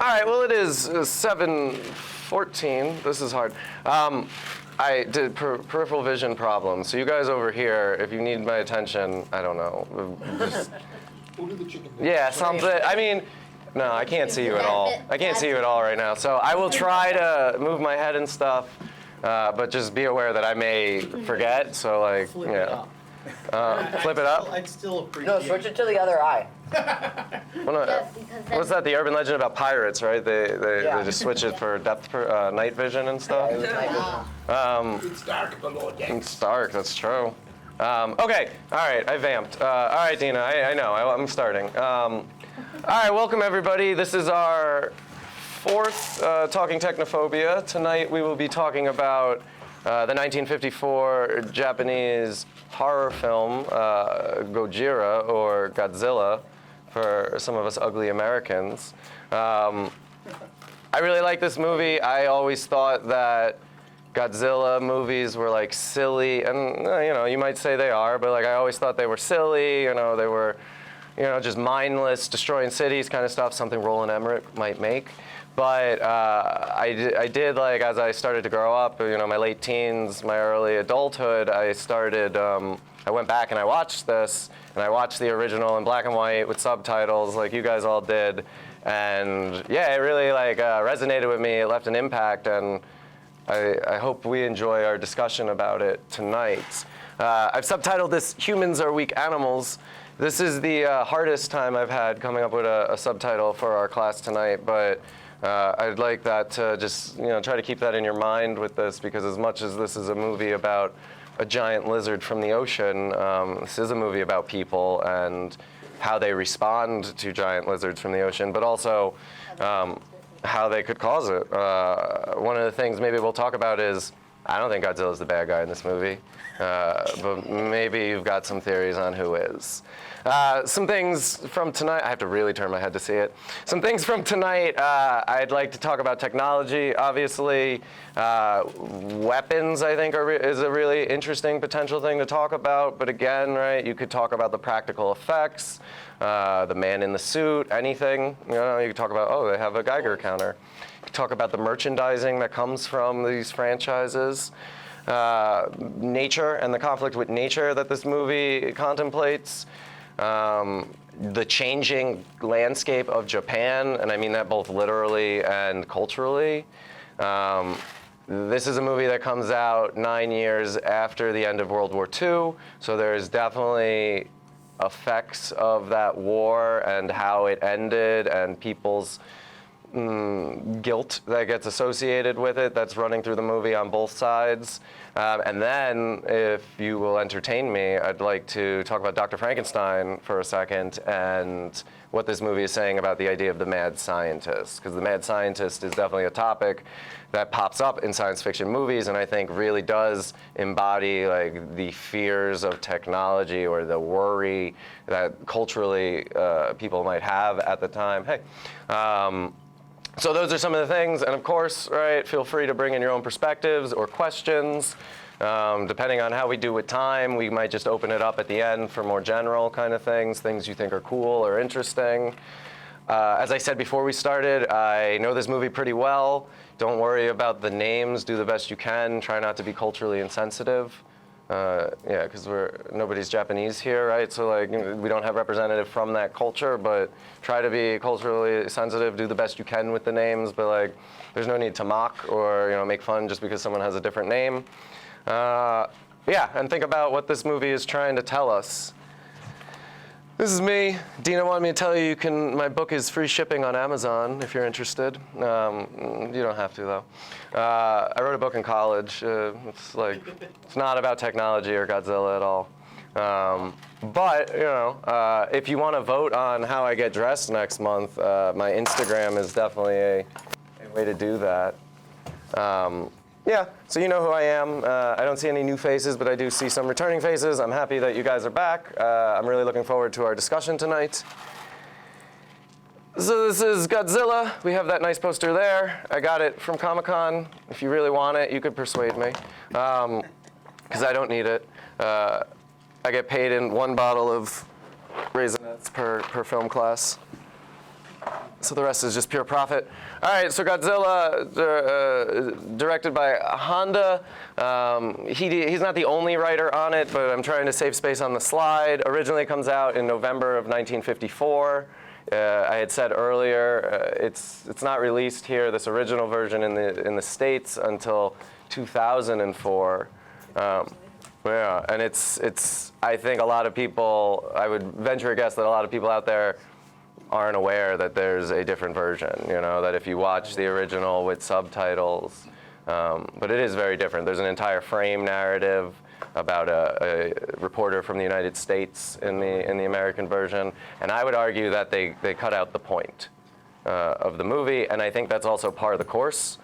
right, well, it is 7:14. This is hard. I did peripheral vision problems. So you guys over here, if you need my attention, I don't know. Just, We'll do the chicken. yeah, something. I mean, no, I can't see you at all. I can't see you at all right now. So I will try to move my head and stuff, but just be aware that I may forget. So like, Flip it yeah. up. Flip it up? I'd still appreciate No, switch it to the other eye. Well, no, Yes, because what's that? The urban legend about pirates, right? They Yeah. just switch it for night vision and stuff. It was night vision. It's dark below deck. It's dark. That's true. Okay. All right. I vamped. All right, Dina. I know. I'm starting. All right. Welcome everybody. This is our fourth Talking Technophobia. Tonight we will be talking about the 1954 Japanese horror film Gojira, or Godzilla, for some of us ugly Americans. I really like this movie. I always thought that Godzilla movies were like silly, and you know, you might say they are, but like I always thought they were silly. You know, they were, you know, just mindless, destroying cities kind of stuff. Something Roland Emmerich might make. But I did, like, as I started to grow up, you know, my late teens, my early adulthood, I went back and I watched this, and I watched the original in black and white with subtitles, like you guys all did. And yeah, it really like resonated with me. It left an impact, and I hope we enjoy our discussion about it tonight. I've subtitled this "Humans Are Weak Animals." This is the hardest time I've had coming up with a subtitle for our class tonight, but I'd like that to just, you know, try to keep that in your mind with this, because as much as this is a movie about a giant lizard from the ocean, this is a movie about people and how they respond to giant lizards from the ocean, but also how they could cause it. One of the things maybe we'll talk about is, I don't think Godzilla's the bad guy in this movie, but maybe you've got some theories on who is. Some things from tonight, I have to really turn my head to see it. Some things from tonight, I'd like to talk about technology, obviously. Weapons, I think, is a really interesting potential thing to talk about. But again, right, you could talk about the practical effects, the man in the suit, anything. You know, you could talk about, oh, they have a Geiger counter. You could talk about the merchandising that comes from these franchises. Nature and the conflict with nature that this movie contemplates. The changing landscape of Japan, and I mean that both literally and culturally. This is a movie that comes out 9 years after the end of World War II, so there's definitely effects of that war and how it ended and people's guilt that gets associated with it that's running through the movie on both sides. And then, if you will entertain me, I'd like to talk about Dr. Frankenstein for a second and what this movie is saying about the idea of the mad scientist. Because the mad scientist is definitely a topic that pops up in science fiction movies, and I think really does embody like the fears of technology or the worry that culturally people might have at the time. Hey. So those are some of the things, and of course, right, feel free to bring in your own perspectives or questions. Depending on how we do with time, we might just open it up at the end for more general kind of things you think are cool or interesting. As I said before we started, I know this movie pretty well. Don't worry about the names, do the best you can, try not to be culturally insensitive. Yeah, because nobody's Japanese here, right? So like, we don't have representative from that culture, but try to be culturally sensitive, do the best you can with the names, but like, there's no need to mock or, you know, make fun just because someone has a different name. Yeah, and think about what this movie is trying to tell us. This is me. Dina wanted me to tell you, my book is free shipping on Amazon if you're interested. You don't have to though. I wrote a book in college. It's not about technology or Godzilla at all. But you know, if you want to vote on how I get dressed next month, my Instagram is definitely a way to do that. Yeah, so you know who I am. I don't see any new faces, but I do see some returning faces. I'm happy that you guys are back. I'm really looking forward to our discussion tonight. So this is Godzilla. We have that nice poster there. I got it from Comic-Con. If you really want it, you could persuade me, because I don't need it. I get paid in 1 bottle of Raisinets per film class. So the rest is just pure profit. All right, so Godzilla, directed by Honda. He's not the only writer on it, but I'm trying to save space on the slide. Originally comes out in November of 1954. I had said earlier, it's not released here, this original version in the States until 2004. Yeah, and it's. I think a lot of people. I would venture a guess that a lot of people out there aren't aware that there's a different version. You know, that if you watch the original with subtitles, but it is very different. There's an entire frame narrative about a reporter from the United States in the American version, and I would argue that they cut out the point of the movie, and I think that's also part of the course,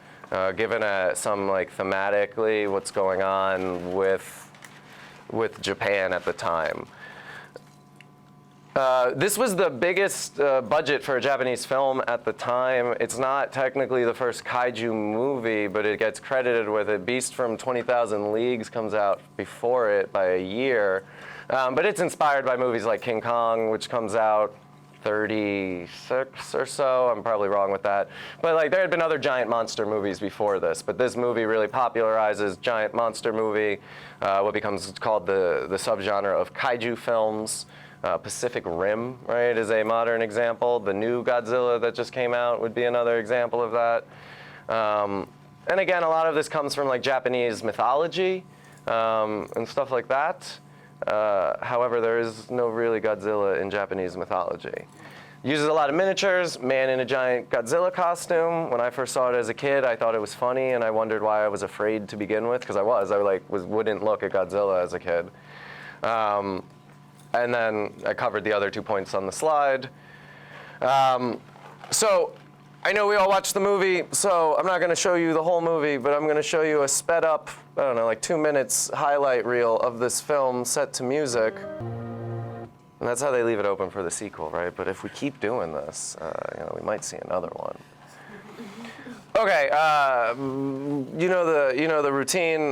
given some like thematically what's going on with Japan at the time. This was the biggest budget for a Japanese film at the time. It's not technically the first kaiju movie, but it gets credited with it. Beast from 20,000 Leagues comes out before it by a year. But it's inspired by movies like King Kong, which comes out 36 or so. I'm probably wrong with that. But like there had been other giant monster movies before this, but this movie really popularizes giant monster movie, what becomes called the subgenre of kaiju films. Pacific Rim, right, is a modern example. The new Godzilla that just came out would be another example of that. And again, a lot of this comes from like Japanese mythology and stuff like that. However, there is no really Godzilla in Japanese mythology. Uses a lot of miniatures, man in a giant Godzilla costume. When I first saw it as a kid, I thought it was funny, and I wondered why I was afraid to begin with, because I wouldn't look at Godzilla as a kid. And then I covered the other 2 points on the slide. So I know we all watched the movie, so I'm not going to show you the whole movie, but I'm going to show you a sped up, I don't know, like 2 minutes highlight reel of this film set to music. And that's how they leave it open for the sequel, right? But if we keep doing this, we might see another one. Okay, you know the routine.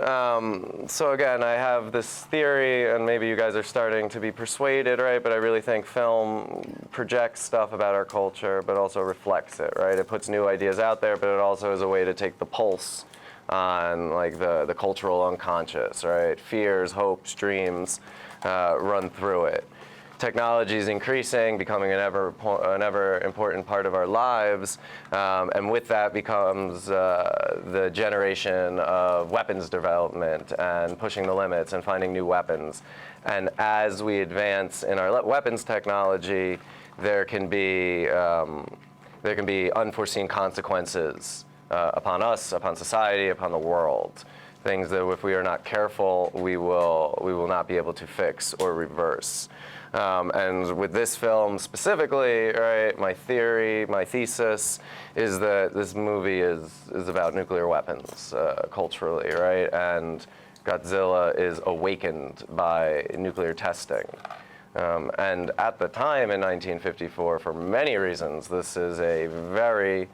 So again, I have this theory, and maybe you guys are starting to be persuaded, right? But I really think film projects stuff about our culture, but also reflects it, right? It puts new ideas out there, but it also is a way to take the pulse on like the cultural unconscious, right? Fears, hopes, dreams run through it. Technology is increasing, becoming an ever important part of our lives, and with that becomes the generation of weapons development and pushing the limits and finding new weapons. And as we advance in our weapons technology, there can be unforeseen consequences upon us, upon society, upon the world. Things that if we are not careful, we will not be able to fix or reverse. And with this film specifically, right, my thesis is that this movie is about nuclear weapons culturally, right? And Godzilla is awakened by nuclear testing. And at the time in 1954, for many reasons, this is a very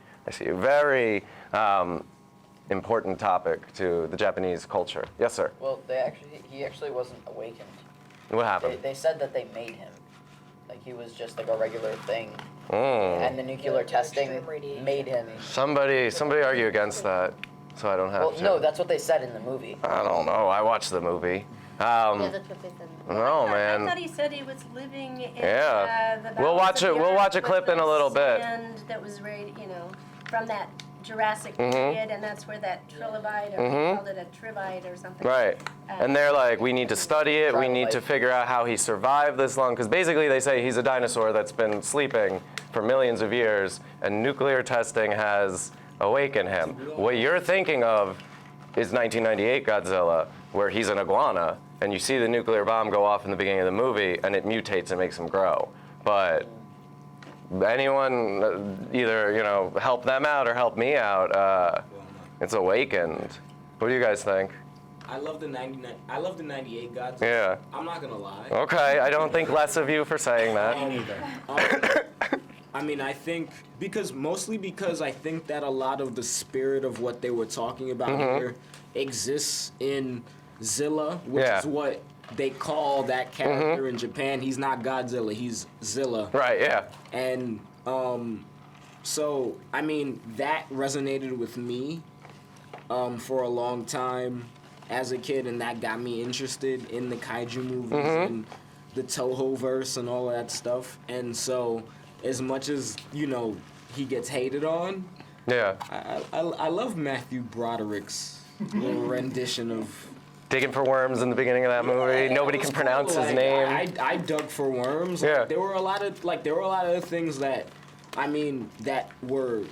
important topic to the Japanese culture. Yes, sir? Well, he actually wasn't awakened. What happened? They said that they made him. Like he was just like a regular thing. And the nuclear testing made him. Somebody argue against that, so I don't have to. No, that's what they said in the movie. I don't know. I watched the movie. Yeah, that's what they said. No, man. I thought he said he was living in Yeah. the We'll watch bowels of it. the We'll watch a earth clip with in a little bit. sand that was from that Jurassic period, and that's where that trilobite, or they called it a trivide or something. Right. And they're like, we need to study it. We need to figure out how he survived this long. Because basically they say he's a dinosaur that's been sleeping for millions of years, and nuclear testing has awakened him. What you're thinking of is 1998 Godzilla, where he's an iguana, and you see the nuclear bomb go off in the beginning of the movie, and it mutates and makes him grow. But anyone either help them out or help me out. It's awakened. What do you guys think? I love the 98 Godzilla. Yeah. I'm not gonna lie. Okay, I don't think less of you for saying that. I mean, I think because I think that a lot of the spirit of what they were talking about here exists in Zilla, which is what they call that character in Japan. He's not Godzilla, he's Zilla. Right, yeah. And So, I mean, that resonated with me for a long time as a kid, and that got me interested in the kaiju movies and the Toho verse and all that stuff. And so, as much as, you know, he gets hated on, Yeah. I love Matthew Broderick's little rendition of Digging for worms in the beginning of that movie. Nobody can pronounce his name. I dug for worms. Yeah. There were a lot of things that, I mean, that were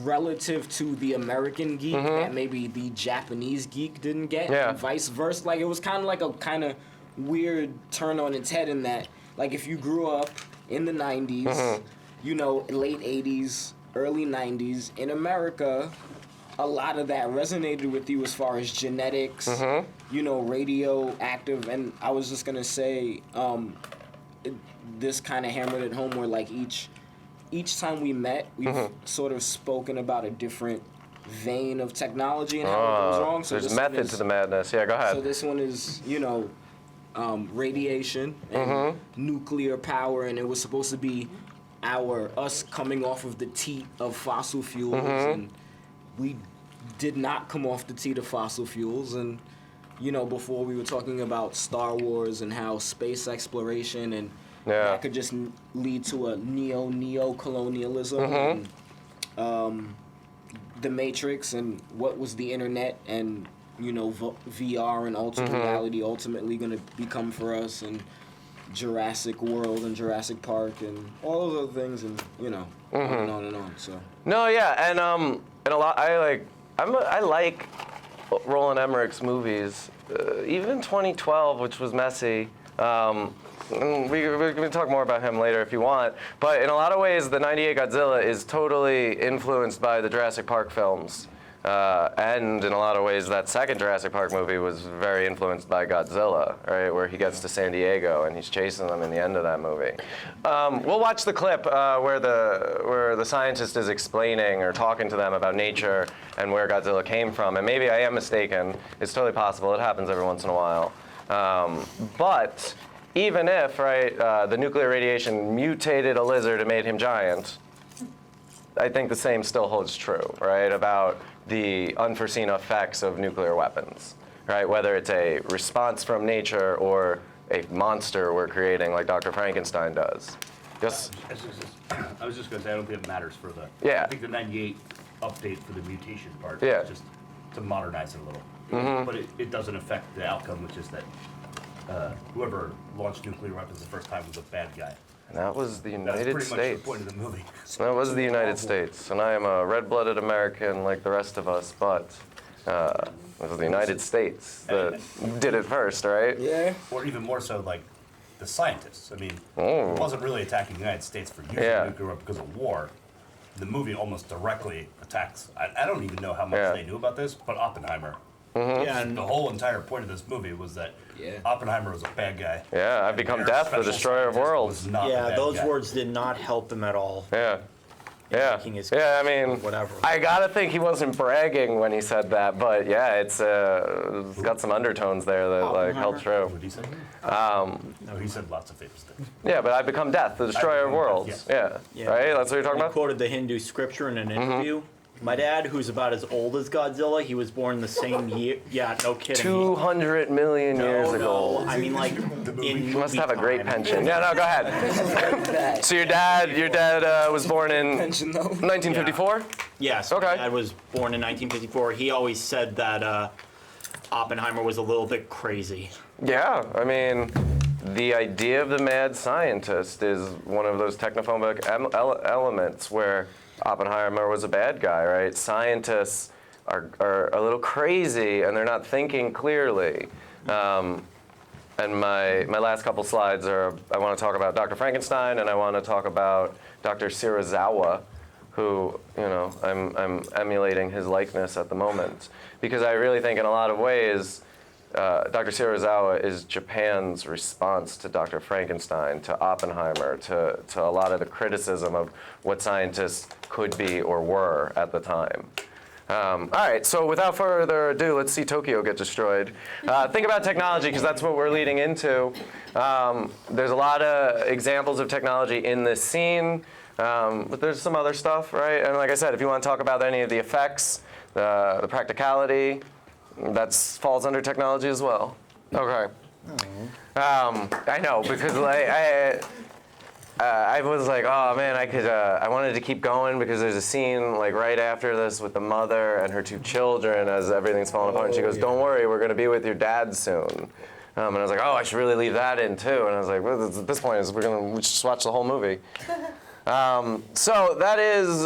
relative to the American geek that maybe the Japanese geek didn't get, and vice versa. Like, it was kind of like a kind of weird turn on its head in that, like, if you grew up in the 90s, you know, late 80s, early 90s, in America, a lot of that resonated with you as far as genetics, you know, radioactive, and I was just gonna say, this kind of hammered it home where, like, each time we met, we've sort of spoken about a different vein of technology and how it goes wrong. So there's method to the madness. Yeah, go ahead. So this one is, you know, radiation and nuclear power, and it was supposed to be us coming off of the teat of fossil fuels, and we did not come off the teat of fossil fuels. And, you know, before we were talking about Star Wars and how space exploration and that could just lead to a neo-colonialism, and the Matrix and what was the internet and, you know, VR and alternate reality ultimately going to become for us, and Jurassic World and Jurassic Park and all those other things, and, you know, on and on and on. So No, yeah, and a lot. I like Roland Emmerich's movies. Even 2012, which was messy. We're going to talk more about him later if you want. But in a lot of ways, the '98 Godzilla is totally influenced by the Jurassic Park films. And in a lot of ways, that second Jurassic Park movie was very influenced by Godzilla, right? Where he gets to San Diego and he's chasing them in the end of that movie. We'll watch the clip where the scientist is explaining or talking to them about nature and where Godzilla came from. And maybe I am mistaken. It's totally possible. It happens every once in a while. But even if, right, the nuclear radiation mutated a lizard and made him giant, I think the same still holds true, right, about the unforeseen effects of nuclear weapons, right? Whether it's a response from nature or a monster we're creating like Dr. Frankenstein does. Yes? I was just going to say, I don't think it matters for the... Yeah. I think the 98 update for the mutation part Yeah. is just to modernize it a little. But it doesn't affect the outcome, which is that whoever launched nuclear weapons the first time was a bad guy. And that was the That's United pretty States. much the point of the movie. That was the United States. And I am a red-blooded American like the rest of us, but it was the United States that did it first, right? yeah. Or even more so, like, the scientists. I mean, it wasn't really attacking the United States for using nuclear weapons because of war. The movie almost directly attacks... I don't even know how much they knew about this, but Oppenheimer. Yeah, and The whole entire point of this movie was that Oppenheimer was a bad guy. Yeah, I've become Their death, the special destroyer of scientist worlds. was not the yeah, bad those guy. words did not help him at all. Yeah. in Yeah. making his Yeah, I mean, whatever. I gotta think he wasn't bragging when he said that, but yeah, it's got some undertones there that like held true. What did he say? No, he said lots of famous things. Yeah, but I become death, the destroyer of become death, worlds. yes. Yeah. Right? That's what you're talking He about? quoted the Hindu scripture in an interview. My dad, who's about as old as Godzilla, he was born the same year. Yeah, no kidding. 200 million years No, ago. I mean, like, in You must movie have a great time. pension. Yeah, no, go ahead. So your dad was born in Pension, though. 1954? Yes, Okay. my dad was born in 1954. He always said that Oppenheimer was a little bit crazy. Yeah, I mean, the idea of the mad scientist is one of those technophobic elements where Oppenheimer was a bad guy, right? Scientists are a little crazy and they're not thinking clearly. And my last couple slides are, I want to talk about Dr. Frankenstein and I want to talk about Dr. Serizawa, who, you know, I'm emulating his likeness at the moment. Because I really think in a lot of ways, Dr. Serizawa is Japan's response to Dr. Frankenstein, to Oppenheimer, to a lot of the criticism of what scientists could be or were at the time. All right, so without further ado, let's see Tokyo get destroyed. Think about technology, because that's what we're leading into. There's a lot of examples of technology in this scene. But there's some other stuff, right? And like I said, if you want to talk about any of the effects, the practicality, that falls under technology as well. Okay. I know, because like I was like, oh man, I wanted to keep going because there's a scene like right after this with the mother and her 2 children as everything's falling apart, and she goes, don't worry, we're gonna be with your dad soon. And I was like, oh, I should really leave that in too. And I was like, well, at this point, we just watch the whole movie. So that is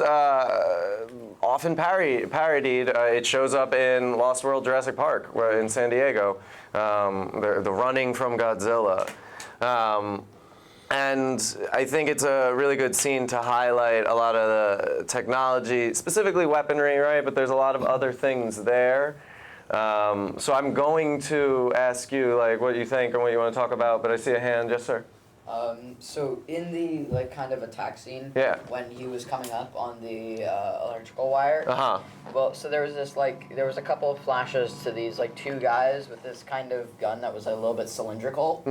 often parodied. It shows up in Lost World Jurassic Park in San Diego, the running from Godzilla. And I think it's a really good scene to highlight a lot of the technology, specifically weaponry, right? But there's a lot of other things there. So I'm going to ask you like what you think and what you want to talk about, but I see a hand. Yes, sir. So in the like kind of attack scene, Yeah. when he was coming up on the electrical wire, Uh-huh. well, so there was a couple of flashes to these like 2 guys with this kind of gun that was a little bit cylindrical.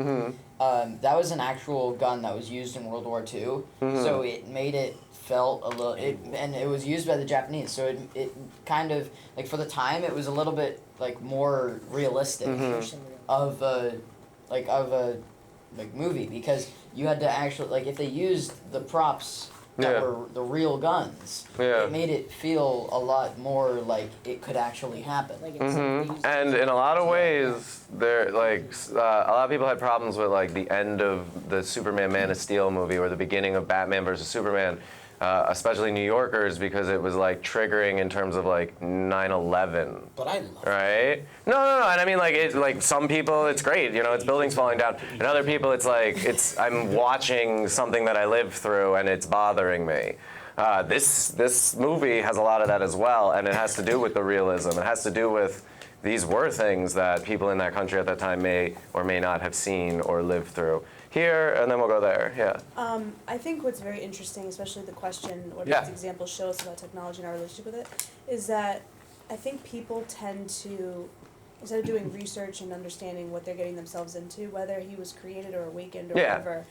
That was an actual gun that was used in World War II, so it made it felt a little, and it was used by the Japanese, so it kind of, like for the time, it was a little bit like more realistic of a movie, because you had to actually, like if they used the props that were the real guns, it made it feel a lot more like it could actually happen. And in a lot of ways, there like a lot of people had problems with like the end of the Superman Man of Steel movie or the beginning of Batman versus Superman, especially New Yorkers, because it was like triggering in terms of like 9/11. But I love it. Right? No, and I mean like some people it's great, you know, it's buildings falling down, and other people it's like I'm watching something that I lived through and it's bothering me. This movie has a lot of that as well, and it has to do with the realism. It has to do with these were things that people in that country at that time may or may not have seen or lived through. Here, and then we'll go there, yeah. I think what's very interesting, especially the question, what Yeah. these examples show us about technology and our relationship with it, is that I think people tend to, instead of doing research and understanding what they're getting themselves into, whether he was created or awakened or Yeah. whatever,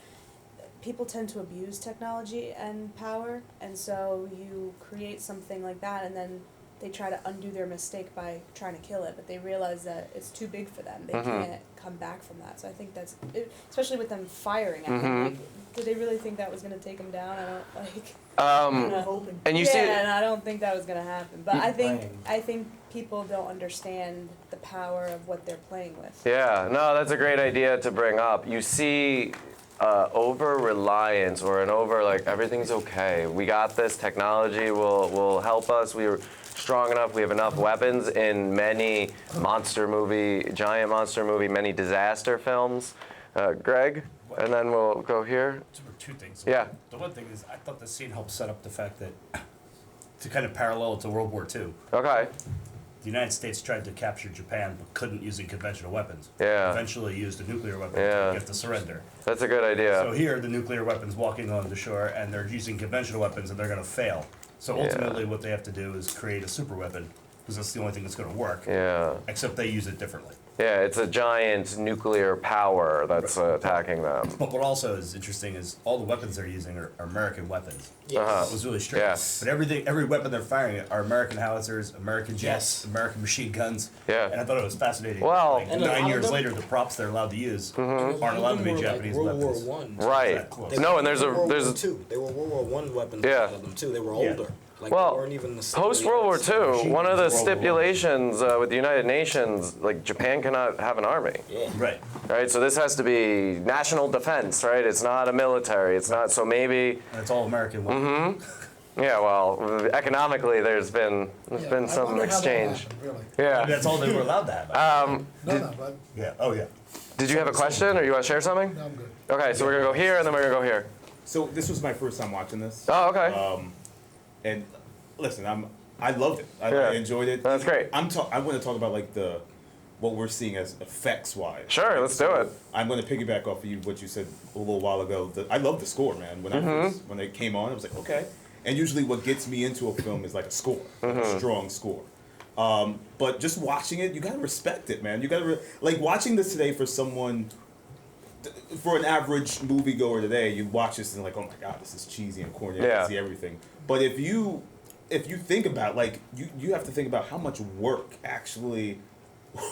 people tend to abuse technology and power, and so you create something like that, and then they try to undo their mistake by trying to kill it, but they realize that it's too big for them. They can't come back from that. So I think that's, especially with them firing at him, like, did they really think that was going to take him down? I don't, And you yeah, see and I don't think that was going to happen. But I think people don't understand the power of what they're playing with. Yeah, no, that's a great idea to bring up. You see over-reliance or an over, like, everything's okay. We got this, technology will help us. We're strong enough, we have enough weapons in many giant monster movie, many disaster films. Greg, and then we'll go here. So there were 2 things. Yeah. The one thing is, I thought the scene helped set up the fact that, to kind of parallel it to World War II, Okay. the United States tried to capture Japan but couldn't using conventional weapons. Yeah. Eventually used a nuclear weapon Yeah. to get the surrender. That's a good idea. So here, the nuclear weapons walking on the shore, and they're using conventional weapons, and they're going to fail. So ultimately, what they have to do is create a super weapon, because that's the only thing that's going to work. Yeah. Except they use it differently. Yeah, it's a giant nuclear power that's attacking them. But what also is interesting is all the weapons they're using are American weapons. Uh-huh. It was really strange. Yes. But every weapon they're firing are American howitzers, American jets, Yes. American machine guns. Yeah. And I thought it was fascinating. Well- like, And a lot 9 of years them- later, the props they're allowed to use Mm-hmm. aren't allowed to be Even were, like, Japanese World weapons. War One. Right. That close. No, and there's World War a II. They were World War One weapons. Yeah. A lot of them too. They were Yeah. older. Like Well, they weren't even the post World War II, one of the World War I. stipulations with the United Nations, like Japan cannot have an army. Yeah. Right. Right, so this has to be national defense, right? It's not a military. It's not. So maybe, And it's all American weapons. yeah. Well, economically, there's been some exchange. Yeah. That's all they were allowed to have. No, but Yeah. Oh, yeah. Did you have a question, or you want to share something? I'm good. Okay, so we're gonna go here, and then we're gonna go here. So this was my first time watching this, Oh, okay. and listen, I loved it. I Yeah. enjoyed it. That's great. I want to talk about like what we're seeing as effects wise. Sure, let's do it. I'm going to piggyback off of what you said a little while ago. I love the score, man. When they came on, I was like, okay. And usually, what gets me into a film is like a score, like a strong score. But just watching it, you gotta respect it, man. You gotta like watching this today for someone for an average moviegoer today, you watch this and like, oh my god, this is cheesy and corny. I Yeah. can see everything. But if you think about like you have to think about how much work actually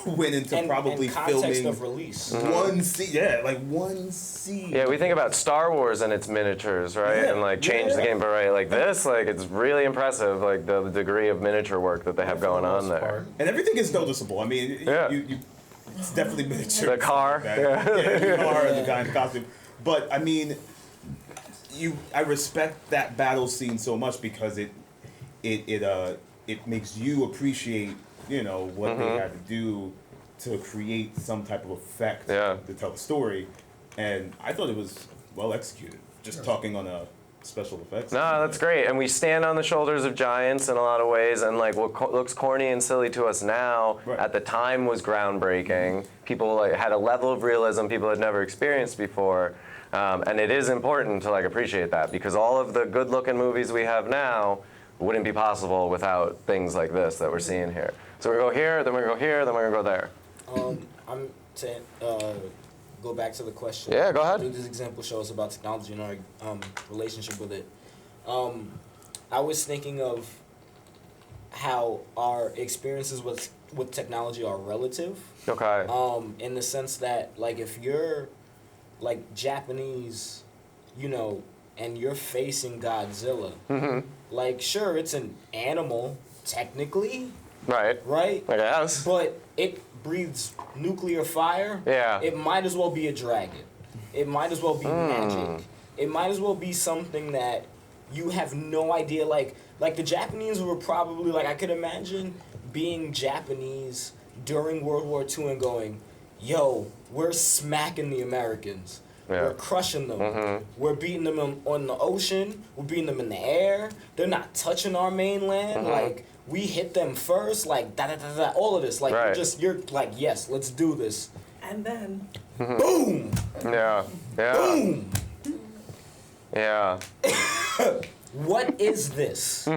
went into probably and context filming of release. one scene. Yeah, like one scene. Yeah, we think about Star Wars and its miniatures, right? Yeah, And like change the yeah. game, but right, like this, like it's really impressive, like the degree of miniature work that they have going on there. And everything is noticeable. I mean, Yeah. you it's definitely miniature. The car, Yeah, the car and the guy in the costume. But I mean, I respect that battle scene so much because it makes you appreciate, you know, what they had to do to create some type of effect to tell the story. And I thought it was well executed. Just talking on a special effects. No, that's great. And we stand on the shoulders of giants in a lot of ways. And like what looks corny and silly to us now, at the time was groundbreaking. People like had a level of realism people had never experienced before. And it is important to like appreciate that because all of the good-looking movies we have now wouldn't be possible without things like this that we're seeing here. So we're gonna go here, then we're gonna go here, then we're gonna go there. I'm to go back to the question. Yeah, go ahead. What did this example show us about technology and our relationship with it? I was thinking of how our experiences with technology are relative. Okay. In the sense that like if you're like Japanese, you know, and you're facing Godzilla, like sure it's an animal technically, Right. right? I guess. But it breathes nuclear fire. Yeah. It might as well be a dragon. It might as well be magic. It might as well be something that you have no idea. Like the Japanese were probably like I could imagine being Japanese during World War II and going, "Yo, we're smacking the Americans. Yeah. We're crushing them. We're beating them on the ocean. We're beating them in the air. They're not touching our mainland. Like." We hit them first, like da da da da. All of this, like Right. you're like, yes, let's do this. And then Boom, Yeah. Yeah. boom. Yeah. What is this?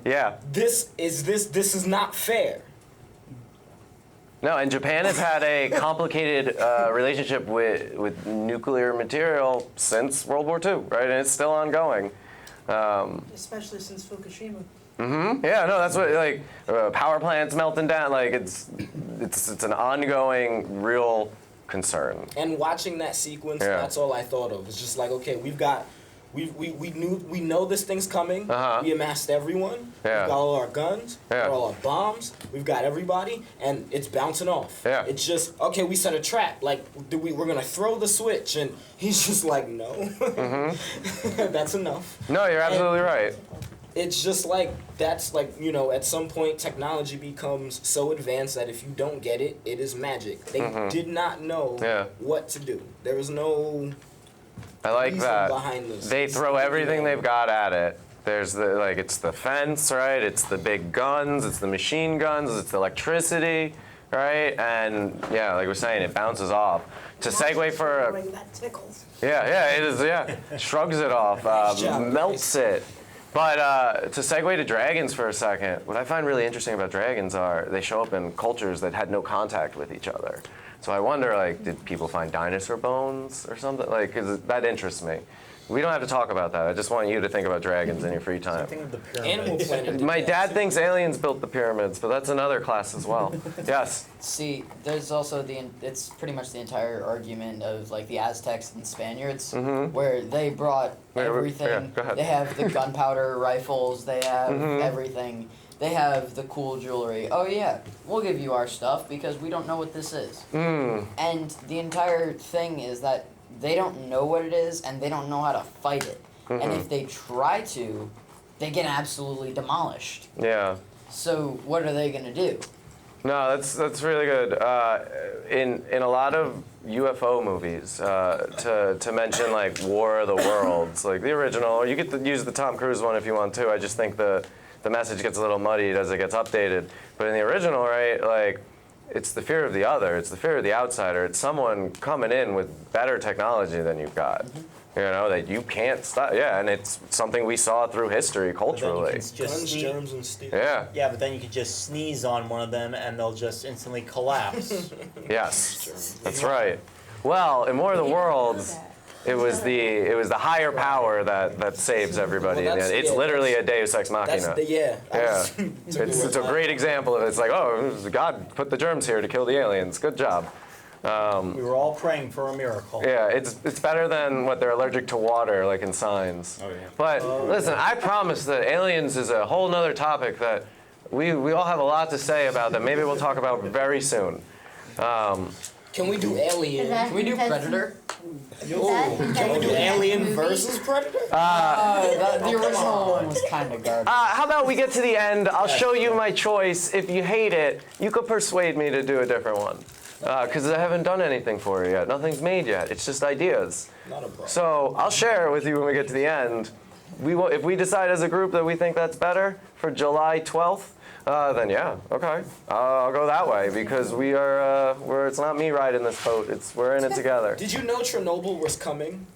Yeah. This is not fair. No, and Japan has had a complicated relationship with nuclear material since World War II, right? And it's still ongoing. Especially since Fukushima. Yeah, no, that's what like power plants melting down. Like it's an ongoing, real concern. And watching that sequence, Yeah. that's all I thought of. It's just like, okay, we know this thing's coming. We amassed everyone. Yeah. We've got all our guns. Yeah. We've got all our bombs. We've got everybody, and it's bouncing off. Yeah. It's just okay. We set a trap. Like, we're gonna throw the switch, and he's just like, no. That's enough. No, you're absolutely right. It's just like that's like, you know, at some point technology becomes so advanced that if you don't get it, it is magic. They did not know what to do. There was no I like reason that. behind this. They throw everything they've got at it. There's the like it's the fence, right? It's the big guns, it's the machine guns, it's the electricity, right? And yeah, like we're saying, it bounces off. To segue for That tickles. yeah, it is, yeah. Shrugs it off, job, melts it. But to segue to dragons for a second, what I find really interesting about dragons are they show up in cultures that had no contact with each other. So I wonder, like, did people find dinosaur bones or something? Like, 'cause that interests me. We don't have to talk about that. I just want you to think about dragons in your free time. Think of the Animal pyramids. Planet. did My that dad too. thinks aliens built the pyramids, but that's another class as well. Yes. See, there's also it's pretty much the entire argument of like the Aztecs and Spaniards, where they brought Wait, everything. yeah, go ahead. They have the gunpowder rifles. They have everything. They have the cool jewelry. Oh yeah, we'll give you our stuff because we don't know what this is. And the entire thing is that they don't know what it is and they don't know how to fight it. And if they try to, they get absolutely demolished. Yeah. So what are they gonna do? No, that's really good. In a lot of UFO movies, to mention like War of the Worlds, like the original, or you get to use the Tom Cruise one if you want to. I just think the message gets a little muddied as it gets updated. But in the original, right, like it's the fear of the other, it's the fear of the outsider. It's someone coming in with better technology than you've got. You know, that you can't stop. Yeah, and it's something we saw through history culturally. Guns, Just germs, and steel. Yeah. yeah, but then you could just sneeze on one of them and they'll just instantly collapse. Yes. That's right. Well, in War of the Worlds, it was the higher power that saves everybody in the end. It's literally a Deus Ex Machina. Yeah. It's a great example of it. It's like, oh, God put the germs here to kill the aliens. Good job. We were all praying for a miracle. Yeah, it's better than what they're allergic to water, like in Signs. Oh, yeah. But listen, I promise that aliens is a whole nother topic that we all have a lot to say about that maybe we'll talk about very soon. Can we do Alien? Can we do Predator? Can we do Alien versus Predator? The original one was kind of garbage. How about we get to the end? I'll show you my choice. If you hate it, you could persuade me to do a different one. Because I haven't done anything for it yet. Nothing's made yet. It's just ideas. Not a problem. So I'll share it with you when we get to the end. If we decide as a group that we think that's better for July 12th, then yeah, okay. I'll go that way because it's not me riding this boat. We're in it together. Did you know Chernobyl was coming?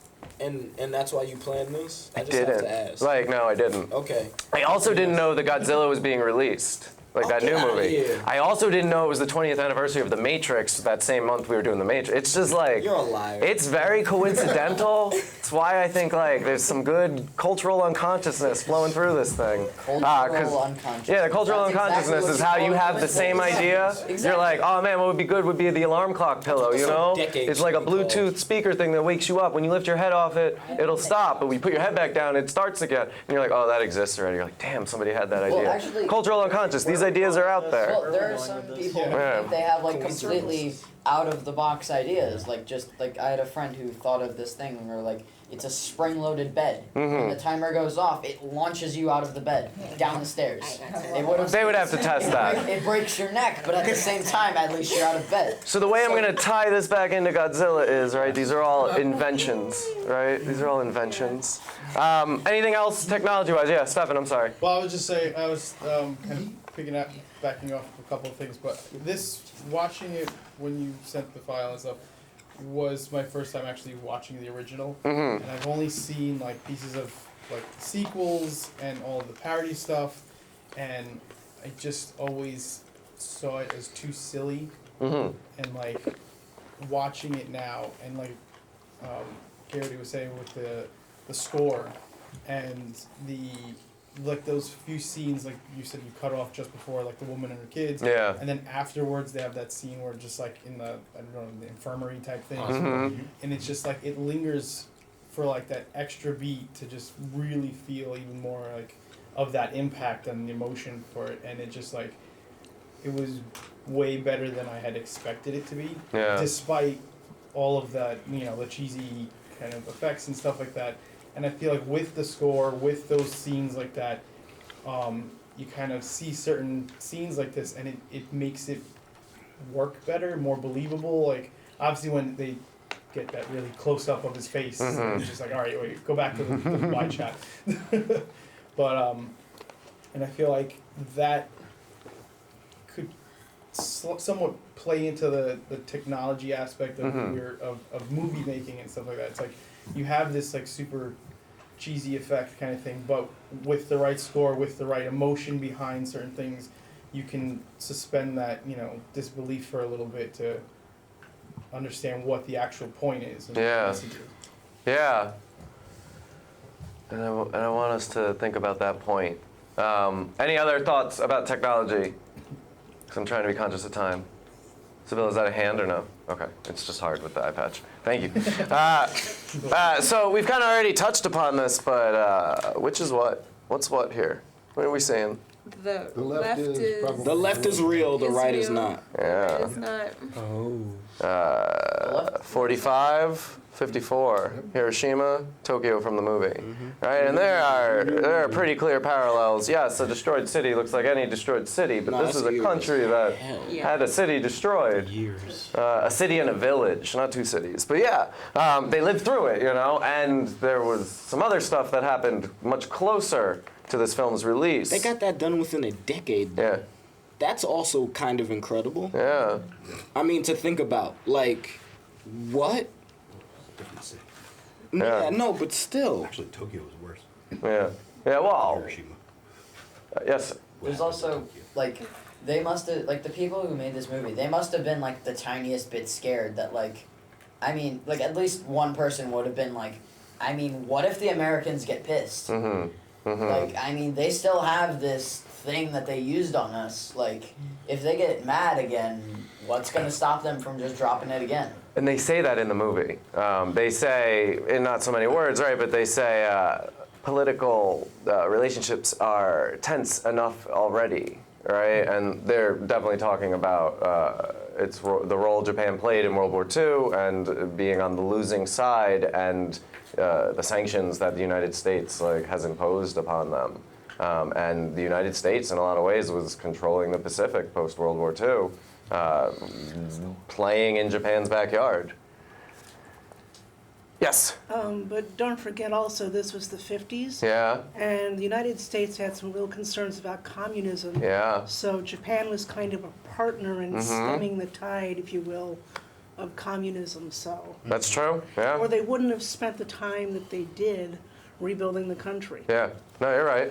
And that's why you planned this? I just didn't. have to ask. No, I didn't. Okay. I also didn't know that Godzilla was being released. That new movie. Here. I also didn't know it was the 20th anniversary of The Matrix that same month we were doing The Matrix. It's just like... You're a liar. It's very coincidental. It's why I think there's some good cultural unconsciousness flowing through this thing. Cultural unconsciousness. Yeah, the cultural That's unconsciousness exactly is how you have the what same idea. Exactly. You're like, oh man, what would be good would be the alarm clock pillow, you know? It's like a Bluetooth speaker thing that wakes you up. When you lift your head off it, it'll stop. But when you put your head back down, it starts again. And you're like, oh, that exists already. You're like, damn, somebody had that idea. Actually, cultural unconscious. These ideas are out there. Well, there are some people who think they have completely out of the box ideas. I had a friend who thought of this thing where it's a spring-loaded bed. When the timer goes off, it launches you out of the bed down the stairs. They would have to test that. It breaks your neck, but at the same time, at least you're out of bed. So the way I'm going to tie this back into Godzilla is, right, these are all inventions, right? These are all inventions. Anything else technology-wise? Yeah, Stefan, I'm sorry. Well, I was just saying, I was kind of backing off a couple of things, but watching it when you sent the file and stuff, was my first time actually watching the original. And I've only seen pieces of sequels and all of the parody stuff, and I just always saw it as too silly. And watching it now, and Garrity was saying with the score and those few scenes, you said you cut off just before the woman and her kids. Yeah. And then afterwards they have that scene where just in the, I don't know, the infirmary type thing. And it's just it lingers for that extra beat to just really feel even more of that impact and the emotion for it. And it just it was way better than I had expected it to be. Yeah. Despite all of that, the cheesy kind of effects and stuff like that. And I feel with the score, with those scenes like that, you kind of see certain scenes like this, and it makes it work better, more believable. Obviously when they get that really close up of his face, it's just all right, wait, go back to the wide shot. But and I feel that could somewhat play into the technology aspect of of movie making and stuff like that. It's you have this super cheesy effect kind of thing, but with the right score, with the right emotion behind certain things, you can suspend that disbelief for a little bit to understand what the actual point is. Yeah. And I want us to think about that point. Any other thoughts about technology? Because I'm trying to be conscious of time. Sibylla, is that a hand or no? Okay, it's just hard with the eye patch. Thank you. So we've kind of already touched upon this, but which is what? What's what here? What are we saying? The left is probably the left is real, the right is real. not. Yeah. Right is not. Oh. 45, 54. Hiroshima, Tokyo from the movie. Right, and there are pretty clear parallels. Yes, a destroyed city looks like any destroyed city, but this is a country that had a city destroyed. A city and a village, not two cities. But yeah, they lived through it, and there was some other stuff that happened much closer to this film's release. They got that done within a decade, though. Yeah. That's also kind of incredible. Yeah. I mean, to think about, what? Yeah, no, but still. Actually, Tokyo was worse. Yeah. Yeah, well. Hiroshima. Yes. There's also, they must have, the people who made this movie, they must have been, the tiniest bit scared that, I mean, like, at least one person would have been like, I mean, what if the Americans get pissed? Like, I mean, they still have this thing that they used on us. Like, if they get mad again, what's going to stop them from just dropping it again? And they say that in the movie. They say, in not so many words, right, but they say political relationships are tense enough already, right? And they're definitely talking about the role Japan played in World War II and being on the losing side and the sanctions that the United States has imposed upon them. And the United States, in a lot of ways, was controlling the Pacific post-World War II, playing in Japan's backyard. Yes? But don't forget also, this was the 50s. Yeah? And the United States had some real concerns about communism. Yeah. So Japan was kind of a partner in stemming the tide, if you will, of communism. So. That's true, yeah. Or they wouldn't have spent the time that they did rebuilding the country. Yeah, no, you're right.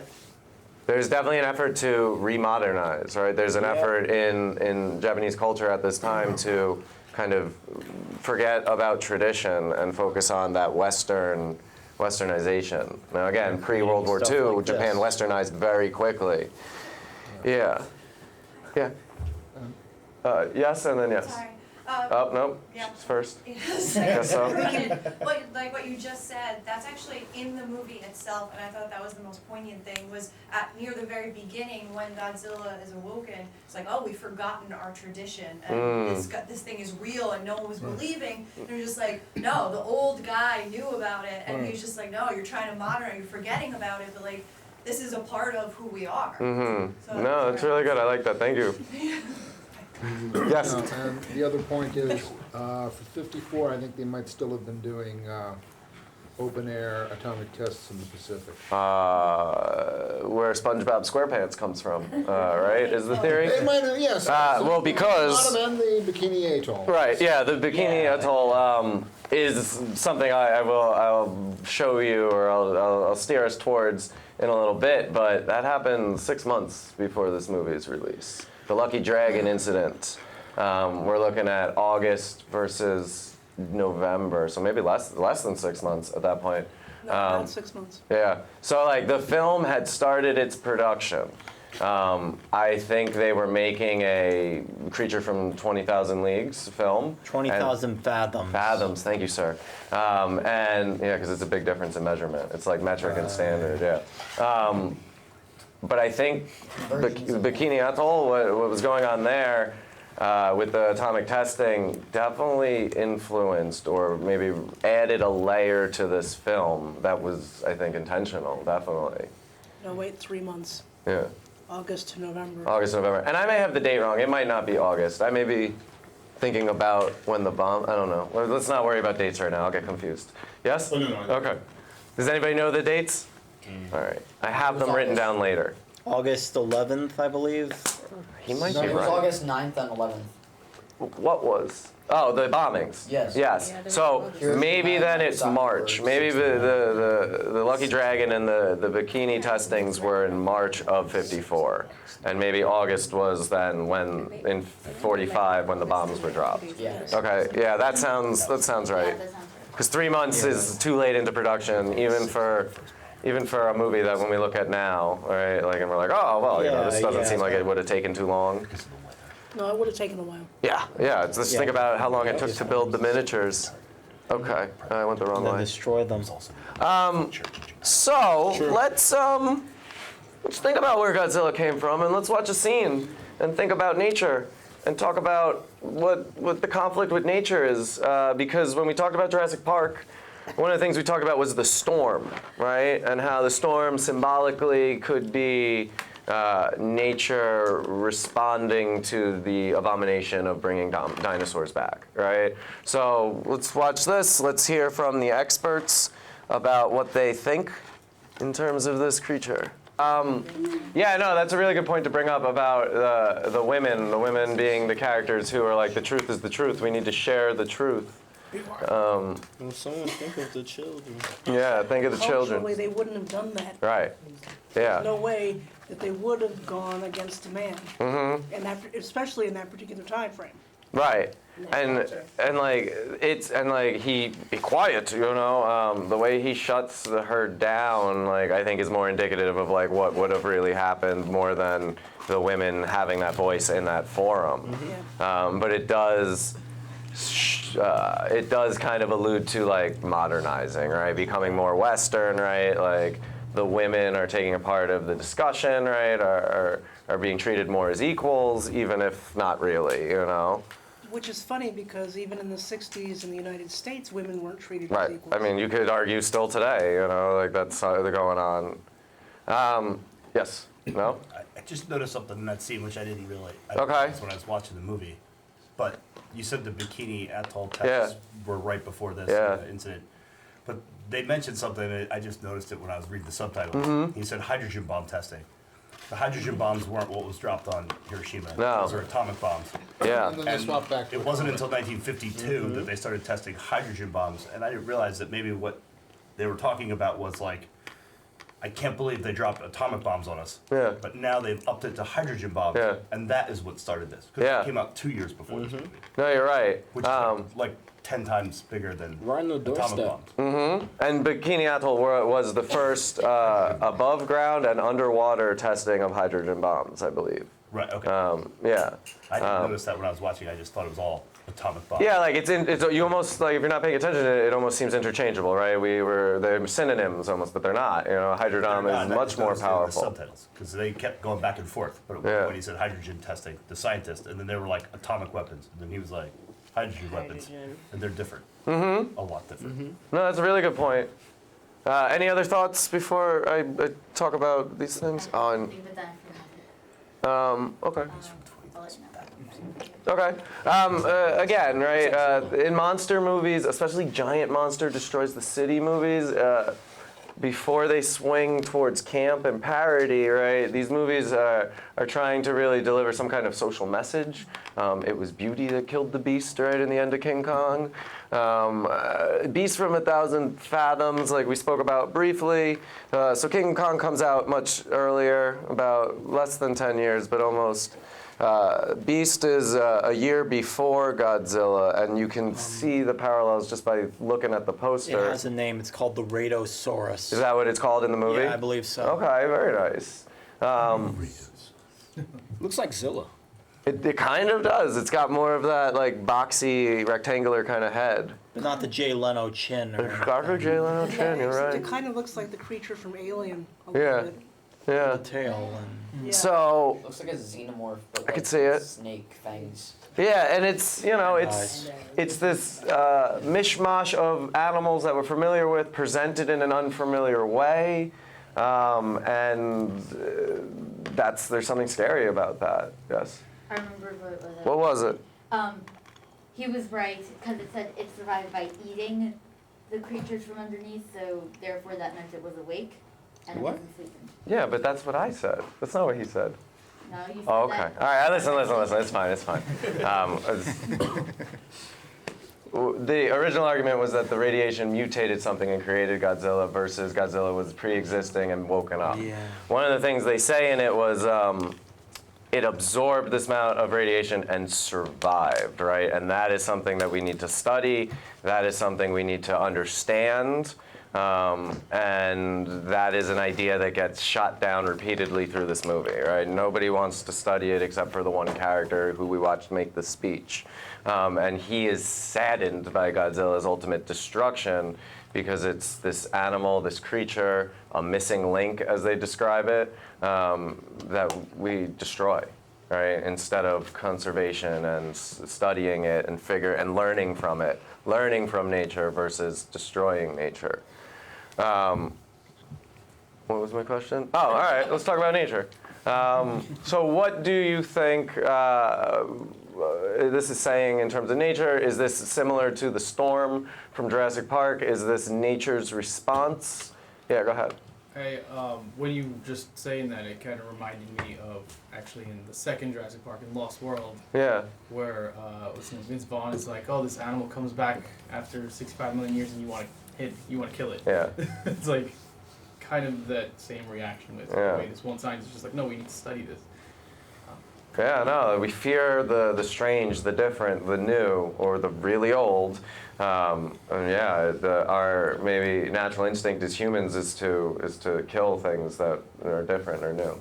There's definitely an effort to remodernize, right? There's an effort in Japanese culture at this time to kind of forget about tradition and focus on that westernization. Now again, pre-World War II, Japan westernized very quickly. Yeah. Yeah. Yes, and then yes. Sorry. Oh, no, Yeah. she's first. Yes. Guess so. Like what you just said, that's actually in the movie itself, and I thought that was the most poignant thing, was near the very beginning when Godzilla is awoken, it's like, oh, we've forgotten our tradition, and this thing is real, and no one was believing, and you're just like, no, the old guy knew about it, and he was just like, no, you're trying to modernize, you're forgetting about it, but like, this is a part of who we are. So No, that's really good, I like that, thank you. Yes. And the other point is, for 54, I think they might still have been doing open-air atomic tests in the Pacific. Where SpongeBob SquarePants comes from, right? Is the theory? They might have, yes. Well, because A lot of them, the Bikini Atoll. right, yeah, the Bikini Atoll is something I'll show you, or I'll steer us towards in a little bit. But that happened 6 months before this movie's release. The Lucky Dragon incident. We're looking at August versus November, so maybe less than 6 months at that point. No, about 6 months. Yeah. So like the film had started its production. I think they were making a Creature from 20,000 Leagues film. 20,000 fathoms. Fathoms, thank you, sir. And yeah, because it's a big difference in measurement. It's like metric and standard, yeah. But I think Bikini Atoll, what was going on there with the atomic testing, definitely influenced or maybe added a layer to this film that was, I think, intentional, definitely. No, wait 3 months. Yeah. August to November. August, November. And I may have the date wrong. It might not be August. I may be thinking about when the bomb, I don't know. Well, let's not worry about dates right now. I'll get confused. Yes? Oh, no. Okay. Does anybody know the dates? All right. I have them written down later. August 11th, I believe. He might No, be it was right. August 9th and 11th. What was? Oh, the bombings. Yes. Yes. So maybe then it's March. Maybe the Lucky Dragon and the bikini testings were in March of '54, and maybe August was then when in '45 when the bombs were dropped. Yes. Okay. Yeah, that sounds right. Because 3 months is too late into production, even for a movie that when we look at now, right? Like, and we're like, oh well, you know, this doesn't seem like it would have taken too long. No, it would have taken a while. Yeah. Just think about how long it took to build the miniatures. Okay, I went the wrong way. Destroy them. So let's think about where Godzilla came from, and let's watch a scene and think about nature and talk about what the conflict with nature is. Because when we talked about Jurassic Park, one of the things we talked about was the storm, right? And how the storm symbolically could be nature responding to the abomination of bringing dinosaurs back, right? So let's watch this. Let's hear from the experts about what they think in terms of this creature. Yeah, no, that's a really good point to bring up about the women being the characters who are like, the truth is the truth. We need to share the truth. Well, someone think of the children. Yeah, think of the children. Culturally, they wouldn't have done that. Right. Yeah. No way that they would have gone against a man, and that, especially in that particular time frame. Right. And like it's and like he be quiet, you know. The way he shuts her down, like I think, is more indicative of like what would have really happened more than the women having that voice in that forum. But it does kind of allude to like modernizing, right? Becoming more Western, right? Like the women are taking a part of the discussion, right? Are being treated more as equals, even if not really, you know. Which is funny because even in the 60s in the United States, women weren't treated as Right. equals. I mean, you could argue still today, you know, like that's going on. Yes? No? I just noticed something in that scene which I didn't really. Okay. Realize when I was watching the movie, but you said the Bikini Atoll tests were right before this incident, but they mentioned something. And I just noticed it when I was reading the subtitles. He said hydrogen bomb testing. The hydrogen bombs weren't what was dropped on Hiroshima. No. Those were atomic bombs. Yeah. And then they swapped back. It wasn't until 1952 that they started testing hydrogen bombs, and I didn't realize that maybe what they were talking about was like, I can't believe they dropped atomic bombs on us. Yeah. But now they've upped it to hydrogen bombs, and that is what started this. Because it came out 2 years before this movie. No, you're right. Which is like 10 times bigger than atomic bombs. And Bikini Atoll was the first above ground and underwater testing of hydrogen bombs, I believe. Right. Okay. Yeah. I didn't notice that when I was watching. I just thought it was all atomic bombs. Yeah, like it's you almost like if you're not paying attention, it almost seems interchangeable, right? They're synonyms almost, but they're not. You know, hydrodom is much more powerful. The subtitles, because they kept going back and forth. But when he said hydrogen testing, the scientist, and then they were like atomic weapons, and then he was like hydrogen weapons, and they're different. A lot different. No, that's a really good point. Any other thoughts before I talk about these things? Okay. Okay. Again, right, in monster movies, especially giant monster destroys the city movies, before they swing towards camp and parody, right, these movies are trying to really deliver some kind of social message. It was beauty that killed the beast, right, in the end of King Kong. Beast from 1,000 Fathoms, like we spoke about briefly. So King Kong comes out much earlier, about less than 10 years, but almost. Beast is a year before Godzilla, and you can see the parallels just by looking at the poster. It has a name. It's called the Radosaurus. Is that what it's called in the movie? Yeah, I believe so. Okay, very nice. Looks like Zilla. It kind of does. It's got more of that like boxy, rectangular kind of head. But not the Jay Leno chin. It's got the Jay Leno chin, you're right. It kind of looks like the creature from Alien a Yeah. little bit. Yeah. The tail and So Looks like a xenomorph, but I like could see it. snake fangs. Yeah, and it's, you know, it's this mishmash of animals that we're familiar with presented in an unfamiliar way, and there's something scary about that. Yes. I remember what was it. What was it? He was right, because it said it survived by eating the creatures from underneath, so therefore that meant it was awake and What? it wasn't sleeping. Yeah, but that's what I said. That's not what he said. No, you said Oh, okay. that. All right, listen. It's fine. The original argument was that the radiation mutated something and created Godzilla versus Godzilla was pre-existing and woken up. Yeah. One of the things they say in it was it absorbed this amount of radiation and survived, right? And that is something that we need to study. That is something we need to understand. And that is an idea that gets shot down repeatedly through this movie, right? Nobody wants to study it except for the one character who we watched make the speech. And he is saddened by Godzilla's ultimate destruction because it's this animal, this creature, a missing link, as they describe it, that we destroy, right? Instead of conservation and studying it and learning from it, learning from nature versus destroying nature. What was my question? Oh, all right, let's talk about nature. So what do you think this is saying in terms of nature? Is this similar to the storm from Jurassic Park? Is this nature's response? Yeah, go ahead. Hey, when you just saying that, it kind of reminded me of actually in the second Jurassic Park in Lost World. Yeah. Where Vince Vaughn is like, oh, this animal comes back after 65 million years, and you want to kill it. Yeah. It's like kind of that same reaction with the way this one scientist is just like, no, we need to study this. Yeah, no, we fear the strange, the different, the new, or the really old. And yeah, our maybe natural instinct as humans is to kill things that are different or new.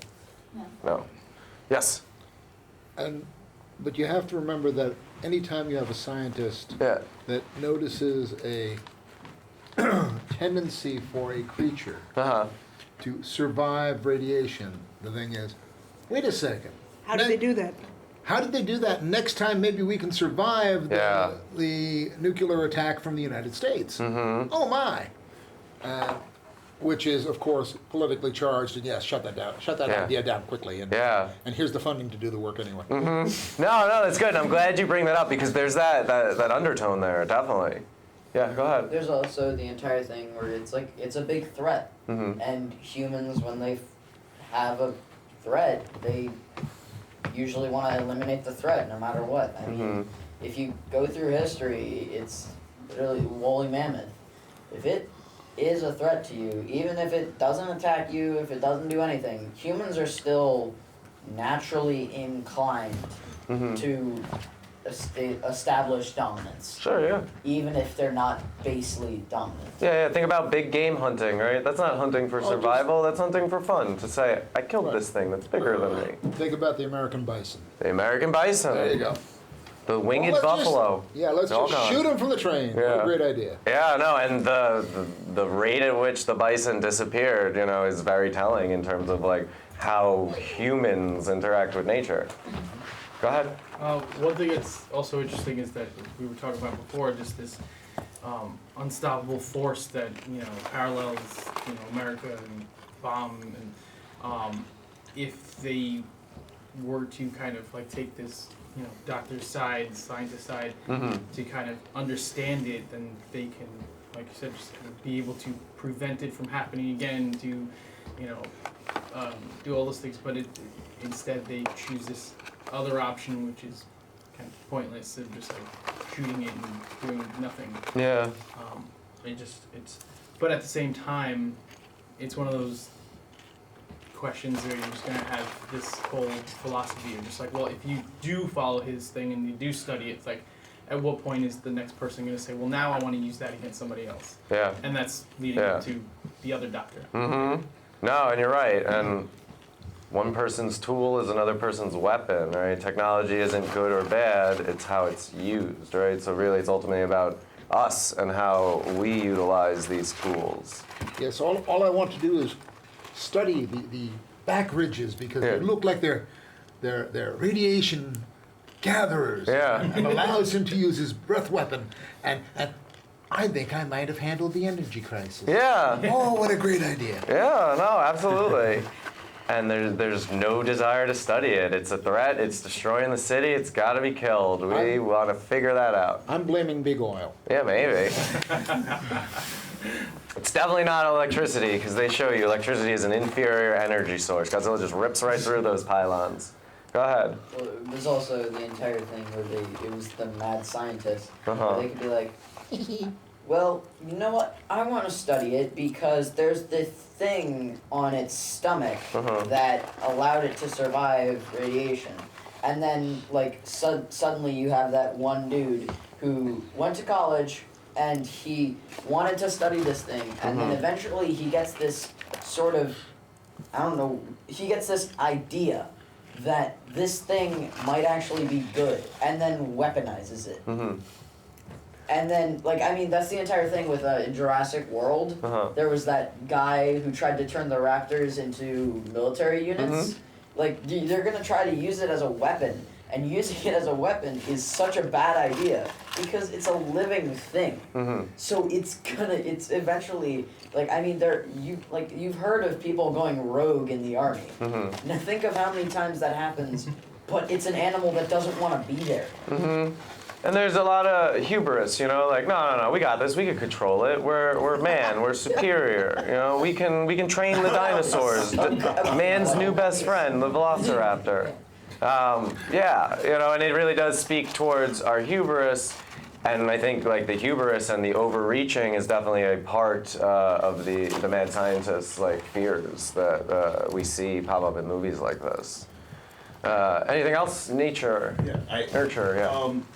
Yeah. No. Yes. But you have to remember that anytime you have a scientist that notices a tendency for a creature to survive radiation, the thing is, wait a second. How did they do that? How did they do that? Next time maybe we can survive the nuclear attack from the United States. Oh my. Which is, of course, politically charged, and yes, shut that down. Shut that idea down quickly. And here's the funding to do the work anyway. No, that's good. I'm glad you bring that up because there's that undertone there, definitely. Yeah, go ahead. There's also the entire thing where it's like, it's a big threat. And humans, when they have a threat, they usually want to eliminate the threat no matter what. I mean, if you go through history, it's literally woolly mammoth. If it is a threat to you, even if it doesn't attack you, if it doesn't do anything, humans are still naturally inclined to establish dominance. Sure, yeah. Even if they're not basely dominant. Yeah, think about big game hunting, right? That's not hunting for survival, that's hunting for fun. To say, I killed this thing that's bigger than me. Think about the American bison. The American bison. There you go. The winged buffalo. Let's just shoot him from the train. What a great idea. Yeah, no, and the rate at which the bison disappeared, is very telling in terms of like how humans interact with nature. Go ahead. One thing that's also interesting is that we were talking about before, just this unstoppable force that parallels America and bomb, and if they were to kind of like take this doctor's side, scientist side, to kind of understand it, then they can, like you said, just kind of be able to prevent it from happening again, to do all those things, but instead they choose this other option, which is kind of pointless, of just like shooting it and doing nothing. Yeah. But at the same time, it's one of those questions where you're just gonna have this whole philosophy of just like, well, if you do follow his thing and you do study it, it's like, at what point is the next person gonna say, well, now I want to use that against somebody else? Yeah. And that's leading to the other doctor. No, and you're right. And one person's tool is another person's weapon, right? Technology isn't good or bad, it's how it's used, right? So really it's ultimately about us and how we utilize these tools. Yes, all I want to do is study the back ridges because they look like they're radiation gatherers. And allows him to use his breath weapon. And I think I might have handled the energy crisis. Yeah. Oh, what a great idea. Yeah, no, absolutely. And there's no desire to study it. It's a threat. It's destroying the city. It's got to be killed. We want to figure that out. I'm blaming big oil. Yeah, maybe. It's definitely not electricity because they show you electricity is an inferior energy source. Godzilla just rips right through those pylons. Go ahead. Well, there's also the entire thing where it was the mad scientist. Where they could be like, well, you know what? I want to study it because there's this thing on its stomach that allowed it to survive radiation. And then, like, suddenly you have that one dude who went to college and he wanted to study this thing. And then eventually he gets this sort of, he gets this idea that this thing might actually be good and then weaponizes it. And then, that's the entire thing with in Jurassic World. There was that guy who tried to turn the raptors into military units. Like, they're gonna try to use it as a weapon, and using it as a weapon is such a bad idea because it's a living thing. So it's eventually you've heard of people going rogue in the army. Now think of how many times that happens, but it's an animal that doesn't want to be there. And there's a lot of hubris, like, no, we got this, we can control it, we're man, we're superior, we can train the dinosaurs, man's new best friend, the velociraptor. And it really does speak towards our hubris, and I think like the hubris and the overreaching is definitely a part of the mad scientist's like fears that we see pop up in movies like this. Anything else? Nurture. Yeah.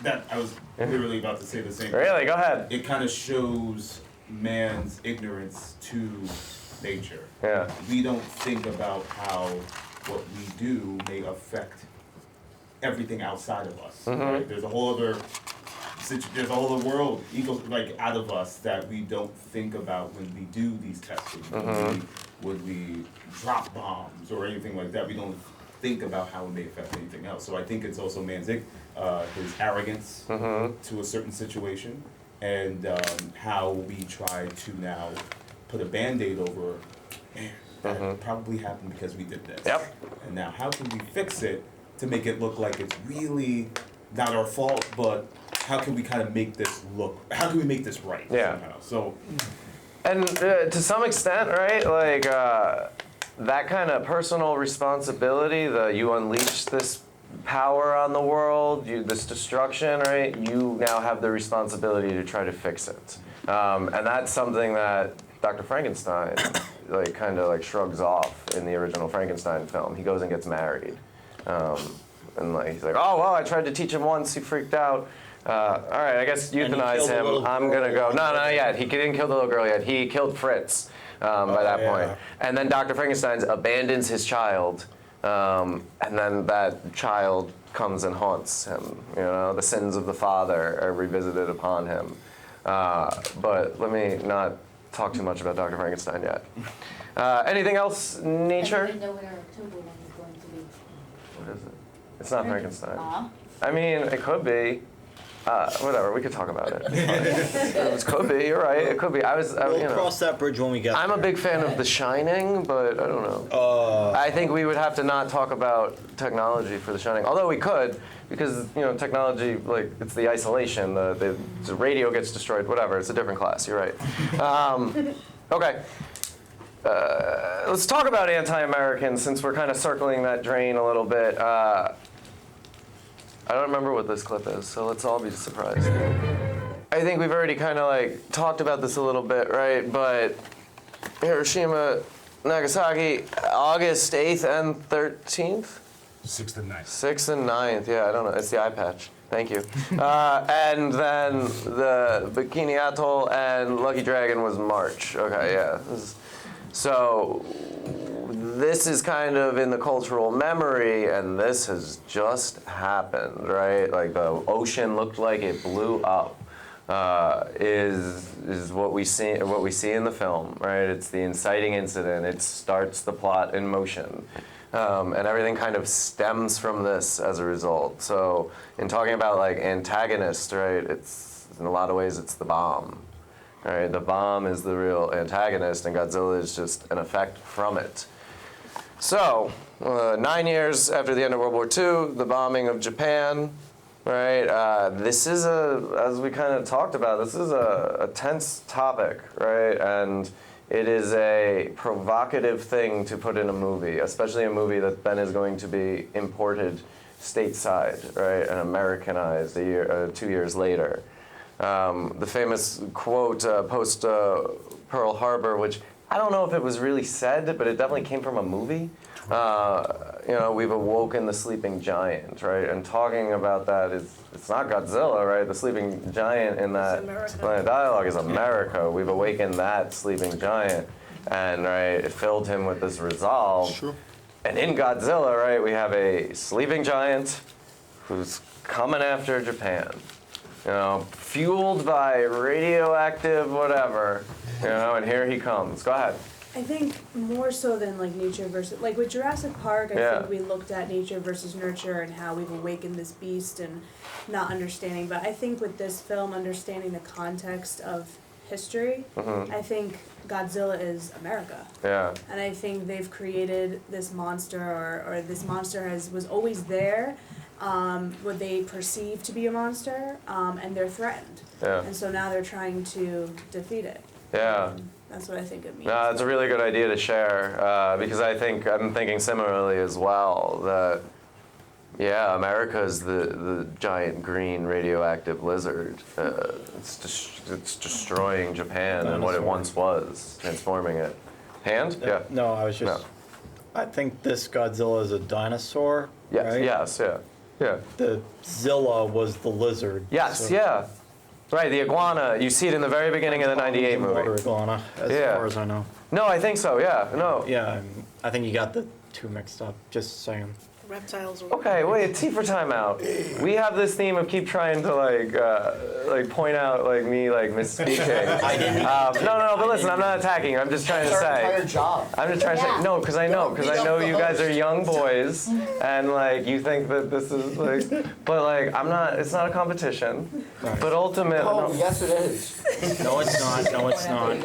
That I was literally about to say the same. Really? Go ahead. It kind of shows man's ignorance to nature. Yeah. We don't think about how what we do may affect everything outside of us. Right? There's a whole other world out of us that we don't think about when we do these testing. When we drop bombs or anything like that, we don't think about how it may affect anything else. So I think it's also man's his arrogance to a certain situation, and how we try to now put a Band-Aid over, man, that probably happened because we did this. Yep. And now how can we fix it to make it look like it's really not our fault, but how can we kind of make this how can we make this right somehow? So. And to some extent, right, like that kind of personal responsibility, you unleash this power on the world, this destruction, right, you now have the responsibility to try to fix it. And that's something that Dr. Frankenstein kind of shrugs off in the original Frankenstein film. He goes and gets married. And he's like, oh, well, I tried to teach him once, he freaked out. All right, I guess euthanize him. I'm going to go. No, not yet. He didn't kill the little girl yet. He killed Fritz by that point. And then Dr. Frankenstein abandons his child. And then that child comes and haunts him. You know, the sins of the father are revisited upon him. But let me not talk too much about Dr. Frankenstein yet. Anything else, nature? I don't know when October one is going to be. What is it? It's not Frankenstein. Uh-huh. I mean, it could be. Whatever, we could talk about it. It could be, you're right, it could be. We'll cross that bridge when we get I'm a big fan of The Shining, but I don't know. I think we would have to not talk about technology for The Shining, although we could, because technology, it's the isolation, the radio gets destroyed, whatever, it's a different class, you're right. Okay. Let's talk about anti-Americans, since we're kind of circling that drain a little bit. I don't remember what this clip is, so let's all be surprised. I think we've already kind of talked about this a little bit, right? But Hiroshima, Nagasaki, August 8th and 13th? 6th and 9th. 6th and 9th, yeah, I don't know. It's the eye patch. Thank you. And then the Bikini Atoll and Lucky Dragon was March. Okay, yeah. So this is kind of in the cultural memory, and this has just happened, right? The ocean looked like it blew up. Is what we see in the film, right? It's the inciting incident. It starts the plot in motion, and everything kind of stems from this as a result. So, in talking about antagonists, right? It's in a lot of ways it's the bomb. Right, the bomb is the real antagonist, and Godzilla is just an effect from it. So, 9 years after the end of World War II, the bombing of Japan, right? This is as we kind of talked about, this is a tense topic, right? And it is a provocative thing to put in a movie, especially a movie that then is going to be imported stateside, right, and Americanized 2 years later. The famous quote post Pearl Harbor, which I don't know if it was really said, but it definitely came from a movie. We've awoken the sleeping giant, right? And talking about that it's not Godzilla, right? The sleeping giant in that dialogue is America. We've awakened that sleeping giant, and right, it filled him with this resolve. Sure. And in Godzilla, right, we have a sleeping giant who's coming after Japan. Fueled by radioactive whatever, and here he comes. Go ahead. I think more so than nature versus, with Jurassic Park, I think we looked at nature versus nurture and how we've awakened this beast and not understanding. But I think with this film, understanding the context of history, I think Godzilla is America. Yeah. And I think they've created this monster, or this monster was always there. What they perceive to be a monster, and they're threatened. Yeah. And so now they're trying to defeat it. Yeah. That's what I think it means. No, it's a really good idea to share, because I'm thinking similarly as well, that, America is the giant green radioactive lizard. It's destroying Japan and what it once was, transforming it. Hand? Yeah. No, I was just... I think this Godzilla is a dinosaur. Yes, right? yes, yeah. The Zilla was the lizard. Yes, so- yeah. Right, the iguana, you see it in the very beginning of the 98 Water movie. iguana, as Yeah. far as I know. No, I think so, yeah, no. Yeah, I think you got the two mixed up, just saying. Reptiles are. Okay, wait, T for timeout. We have this theme of keep trying to like point out like me like misspeaking. I didn't. No, but listen, I'm not attacking you. I'm just trying to say. Entire job. I'm just trying to say no, because I know you guys are young boys, Mm-hmm. and like you think that this is like, but like I'm not. It's not a competition. But ultimately, Oh, yes it is. No, it's not. No, it's not.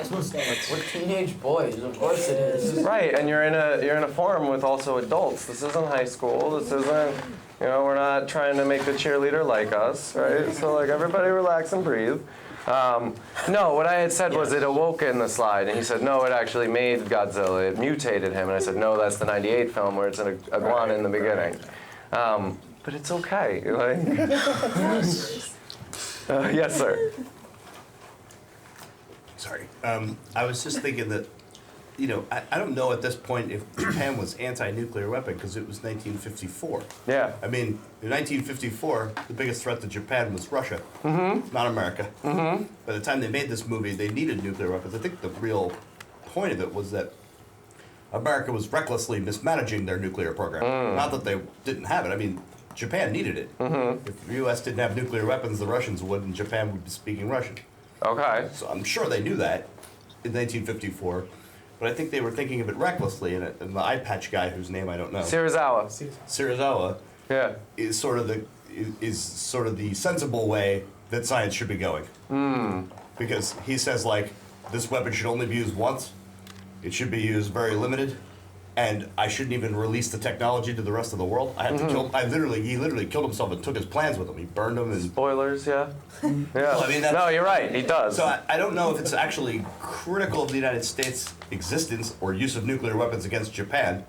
We're teenage boys, of course it is. right, and you're in a forum with also adults. This isn't high school. This isn't. We're not trying to make the cheerleader like us, right? So like everybody relax and breathe. No, what I had said was it awoke in the slide, and he said no, it actually made Godzilla. It mutated him, and I said no, that's the '98 film where it's an iguana in the beginning. But it's okay. Like, yes, sir. Sorry. I was just thinking that, I don't know at this point if Japan was anti-nuclear weapon because it was 1954. Yeah. I mean, in 1954, the biggest threat to Japan was Russia, not America. By the time they made this movie, they needed nuclear weapons. I think the real point of it was that America was recklessly mismanaging their nuclear program. Not that they didn't have it. I mean, Japan needed it. If the U.S. didn't have nuclear weapons, the Russians would, and Japan would be speaking Russian. Okay. So I'm sure they knew that in 1954, but I think they were thinking of it recklessly, and the eye patch guy, whose name I don't know, Serizawa. Yeah. is sort of the sensible way that science should be going. Because he says like this weapon should only be used once, it should be used very limited, and I shouldn't even release the technology to the rest of the world. I had to kill. He literally killed himself and took his plans with him. He burned them and. Spoilers, yeah. Yeah. Well, I mean, no, you're right. He does. So I don't know if it's actually critical of the United States' existence or use of nuclear weapons against Japan.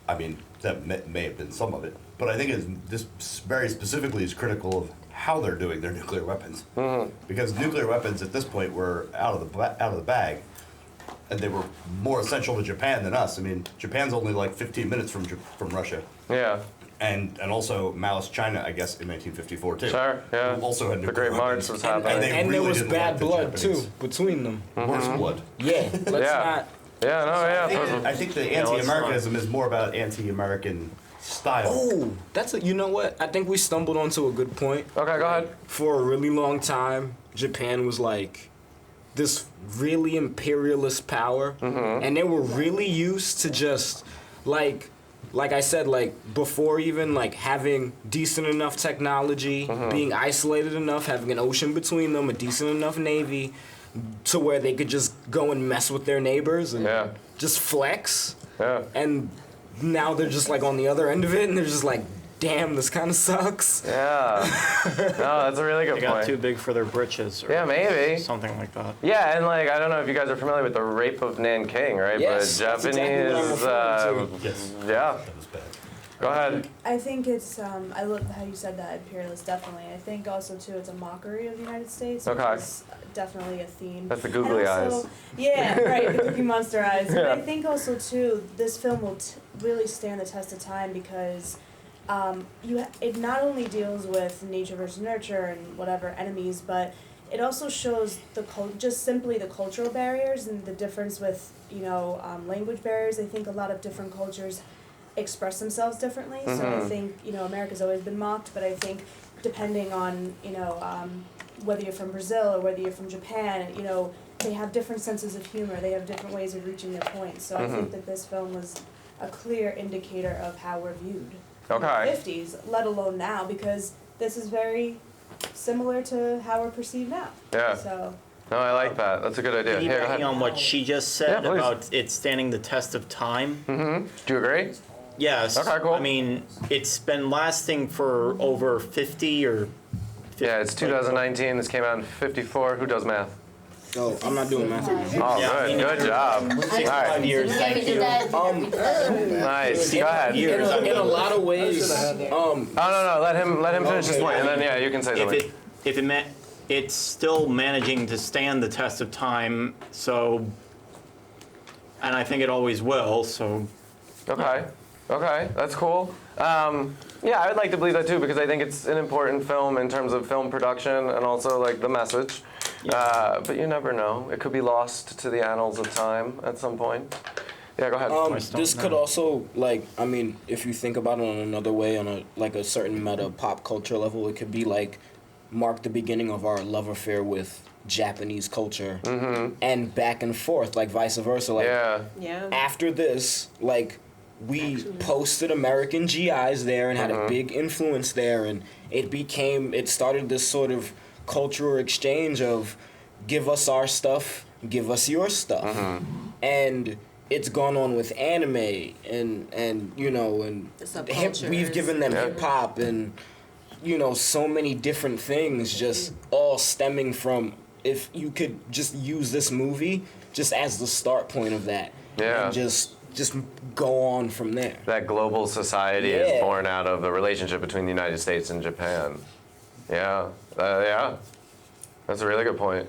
I mean, that may have been some of it, but I think this very specifically is critical of how they're doing their nuclear weapons, because nuclear weapons at this point were out of the bag. And they were more essential to Japan than us. I mean, Japan's only like 15 minutes from Russia. Yeah. And also Maoist China, I guess, in 1954 too. Sure, yeah. Also had The nuclear Great March weapons. was happening. And there really was didn't bad like the blood Japanese. too between them. Worse blood. Yeah, let's not. Yeah, no, yeah. I think the anti-Americanism is more about anti-American style. Oh, you know what? I think we stumbled onto a good point. Okay, go ahead. For a really long time, Japan was like this really imperialist power, and they were really used to just like I said, like before even like having decent enough technology, being isolated enough, having an ocean between them, a decent enough navy, to where they could just go and mess with their neighbors and just flex. Yeah. And now they're just like on the other end of it, and they're just like, damn, this kind of sucks. Yeah. No, that's a really good They got point. too big for their britches. Or Yeah, maybe. something like that. Yeah, and like I don't know if you guys are familiar with the rape of Nanking, right? Yes, but that's Japanese. exactly what I'm referring to. Yes. Yeah. That was bad. Go ahead. I think it's, I love how you said that, imperialist, definitely. I think also, too, it's a mockery of the United States, which Okay. is definitely a theme. That's the googly And also- eyes. Yeah, right, the Cookie Monster eyes. But Yeah. I think also, too, this film will really stand the test of time because it not only deals with nature versus nurture and whatever enemies, but it also shows just simply the cultural barriers and the difference with, language barriers. I think a lot of different cultures express themselves differently. So I think, America's always been mocked, but I think depending on, whether you're from Brazil or whether you're from Japan, they have different senses of humor. They have different ways of reaching their points. So I think that this film was a clear indicator of how we're viewed. Okay. In the 50s, let alone now, because this is very similar to how we're perceived now. Yeah. So. No, I like that. That's a good idea. Here, go ahead. Piggybacking on what she just said Yeah, please. about it standing the test of time. Do you agree? Yes. Okay, cool. I mean, it's been lasting for over 50 or. 50, Yeah, it's 2019. This came out in '54. Who does math? Oh, I'm not doing math. Oh, Yeah, good. Good job. All 65 right. years. Yeah, we did that. Nice. Go ahead. In a lot of ways, Oh no. Let him finish his point, and then you can say something. It's still managing to stand the test of time. So, and I think it always will. So. Okay. Okay, that's cool. Yeah, I would like to believe that too because I think it's an important film in terms of film production and also like the message. But you never know. It could be lost to the annals of time at some point. Yeah, go ahead. This could also, like, I mean, if you think about it on another way, on a certain meta pop culture level, it could be like mark the beginning of our love affair with Japanese culture and back and forth, like vice versa. Like, after this, like, we posted American GIs there and had a big influence there, and it started this sort of cultural exchange of give us our stuff, give us your stuff. And it's gone on with anime and you know, and we've given them hip hop and, you know, so many different things, just all stemming from, if you could just use this movie just as the start point of that. And just go on from there. That global society is born out of the relationship between the United States and Japan. Yeah. That's a really good point.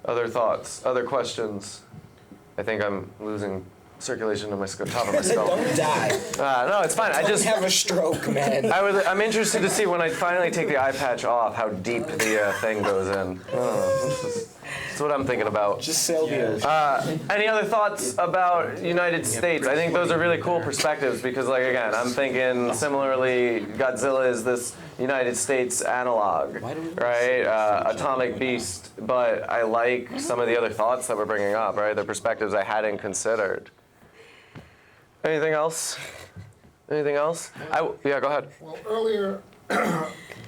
Other thoughts? Other questions? I think I'm losing circulation to my top of my skull. Don't die. No, it's fine. I just have a stroke, man. I'm interested to see when I finally take the eye patch off how deep the thing goes in. That's what I'm thinking about. Just sail the ocean. Any other thoughts about United States? I think those are really cool perspectives because, like, again, I'm thinking similarly, Godzilla is this United States analog, right? Atomic Beast. But I like some of the other thoughts that we're bringing up, right? The perspectives I hadn't considered. Anything else? Anything else? Yeah, go ahead. Well, earlier,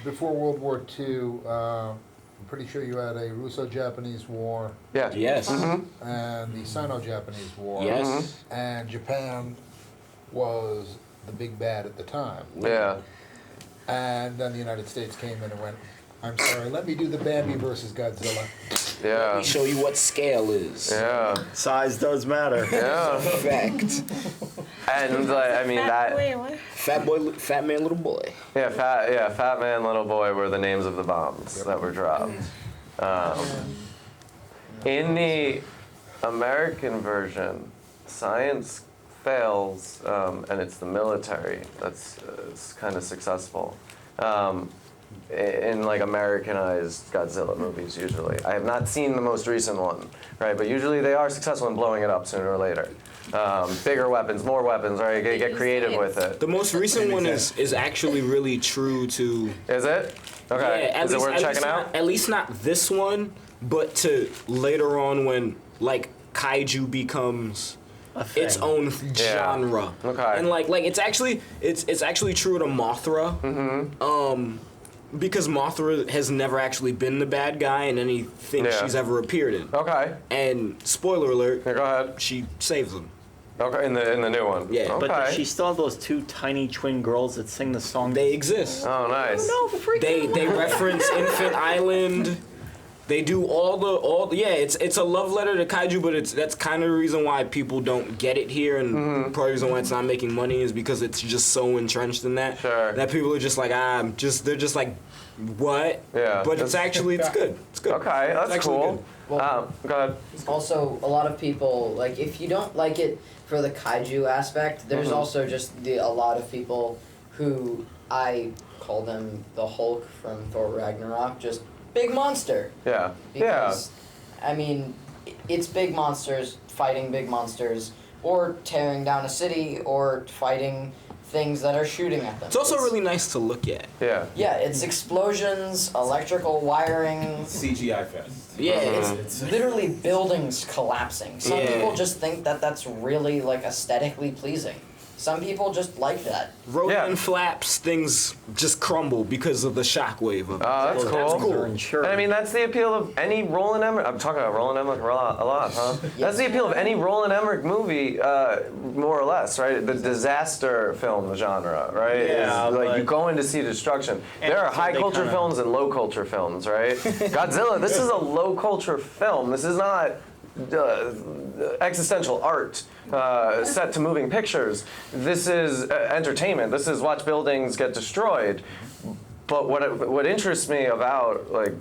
before World War II, I'm pretty sure you had a Russo-Japanese War. Yeah. Yes. And the Sino-Japanese War. Yes. And Japan was the big bad at the time. Yeah. And then the United States came in and went, I'm sorry, let me do the Bambi versus Godzilla. Yeah. Let me show you what scale is. Yeah. Size does matter. Yeah. Fact. And I mean Fat man, little boy. Yeah, fat man, little boy were the names of the bombs that were dropped. In the American version, science fails, and it's the military that's kind of successful. In like Americanized Godzilla movies, usually. I have not seen the most recent one, right? But usually they are successful in blowing it up sooner or later. Bigger weapons, more weapons, right? Get creative with it. The most recent one is actually really true to. Is it? Okay. Yeah, is it worth checking out? At least not this one, but to later on when like kaiju becomes its own genre. Okay. And like it's actually true to Mothra. Because Mothra has never actually been the bad guy in anything she's ever appeared in. Okay. And spoiler alert, go ahead. She saves them. Okay, in the new one. Yeah. Okay. But does she still have those two tiny twin girls that sing the song? They exist. Oh, nice. They reference Infant Island. They do all the it's a love letter to kaiju, but that's kind of the reason why people don't get it here, and part of the reason why it's not making money is because it's just so entrenched in that that people are just like they're just like what? Yeah. But it's actually it's good. It's good. Okay, that's cool. Well, go ahead. Also, a lot of people like if you don't like it for the kaiju aspect, there's also just a lot of people who I call them the Hulk from Thor Ragnarok, just big monster. Yeah. Because, I mean, it's big monsters fighting big monsters, or tearing down a city, or fighting things that are shooting at them. It's also really nice to look at. Yeah. Yeah, it's explosions, electrical wiring. CGI fest. Yeah, it's literally buildings collapsing. Some people just think that that's really, like, aesthetically pleasing. Some people just like that. Rodan flaps, things just crumble because of the shockwave of it. Oh, that's cool. That's And I mean, that's the appeal of any Roland Emmerich. I'm talking about Roland Emmerich a lot, huh? That's the appeal of any Roland Emmerich movie, more or less, right? The disaster film genre, right? Yeah, is, like you go in to see destruction. There are high culture films and low culture films, right? Godzilla, this is a low culture film. This is not existential art set to moving pictures. This is entertainment. This is watch buildings get destroyed. But what interests me about like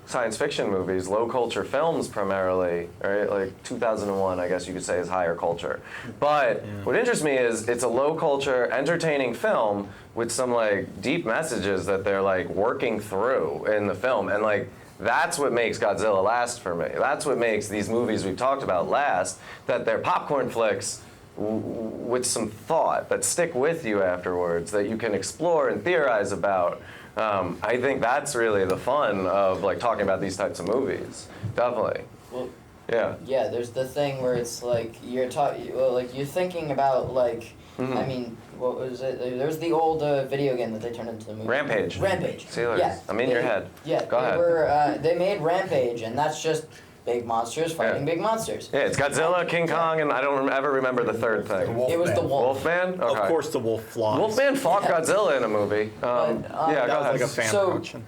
science fiction movies, low culture films primarily, right? Like 2001, I guess you could say, is higher culture. But what interests me is it's a low culture, entertaining film with some like deep messages that they're like working through in the film. And like, that's what makes Godzilla last for me. That's what makes these movies we've talked about last, that they're popcorn flicks with some thought that stick with you afterwards, that you can explore and theorize about. I think that's really the fun of like talking about these types of movies. Definitely. Well, yeah. Yeah, there's the thing where it's like you're you're thinking about like I mean, what was it? There's the old video game that they turned into the movie. Rampage. Rampage. Steelers. Yeah. I'm in your head. Yeah. Go ahead. They made Rampage, and that's just big monsters fighting big monsters. Yeah, it's Godzilla, King Kong, and I don't ever remember the third thing. It was the wolf. Wolfman? Okay. Of course the wolf flies. Wolfman fought Godzilla in a movie. Yeah, go ahead. Like a fan production.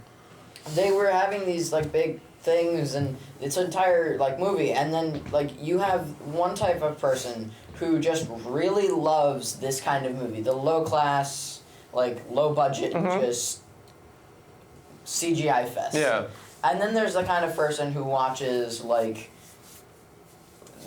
They were having these like big things and it's an entire like movie, and then like you have one type of person who just really loves this kind of movie, the low class, like low budget, just CGI fest. Yeah. And then there's the kind of person who watches like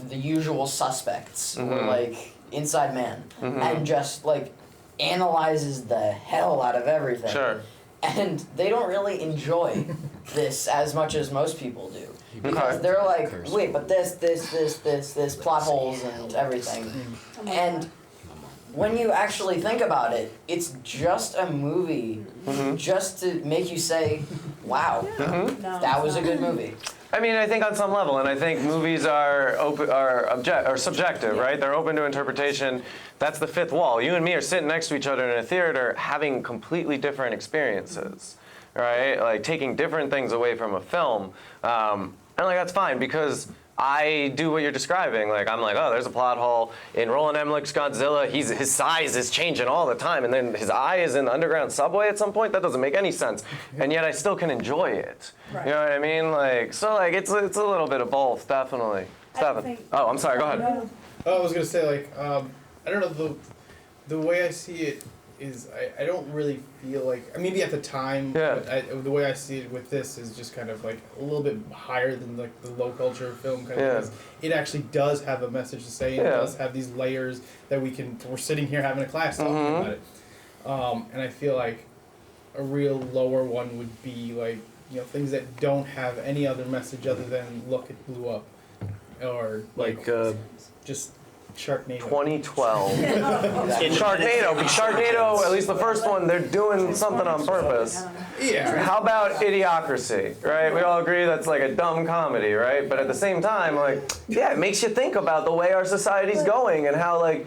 The Usual Suspects or like Inside Man and just like analyzes the hell out of everything. Sure. And they don't really enjoy this as much as most people do. Because they're like, wait, but this, plot holes and everything. And when you actually think about it, it's just a movie just to make you say, wow, that was a good movie. I mean, I think on some level, and I think movies are subjective, right? They're open to interpretation. That's the fifth wall. You and me are sitting next to each other in a theater having completely different experiences, right? Like taking different things away from a film. And like that's fine because I do what you're describing. Like I'm like, oh, there's a plot hole in Roland Emmerich's Godzilla. His size is changing all the time, and then his eye is in the underground subway at some point. That doesn't make any sense, and yet I still can enjoy it. Right. You know what I mean? Like so, like it's a little bit of both, definitely. Oh, I'm sorry. Go ahead. Oh, I was gonna say like I don't know the way I see it is I don't really feel like maybe at the time but the way I see it with this is just kind of like a little bit higher than like the low culture film kind of thing. It actually does have a message to say. It does have these layers that we're sitting here having a class talking about it. And I feel like a real lower one would be like things that don't have any other message other than look, it blew up, or like just Sharknado. 2012. Sharknado, at least the first one, they're doing something on purpose. Yeah. How about Idiocracy, right? We all agree that's like a dumb comedy, right? But at the same time, like, yeah, it makes you think about the way our society's going and how, like,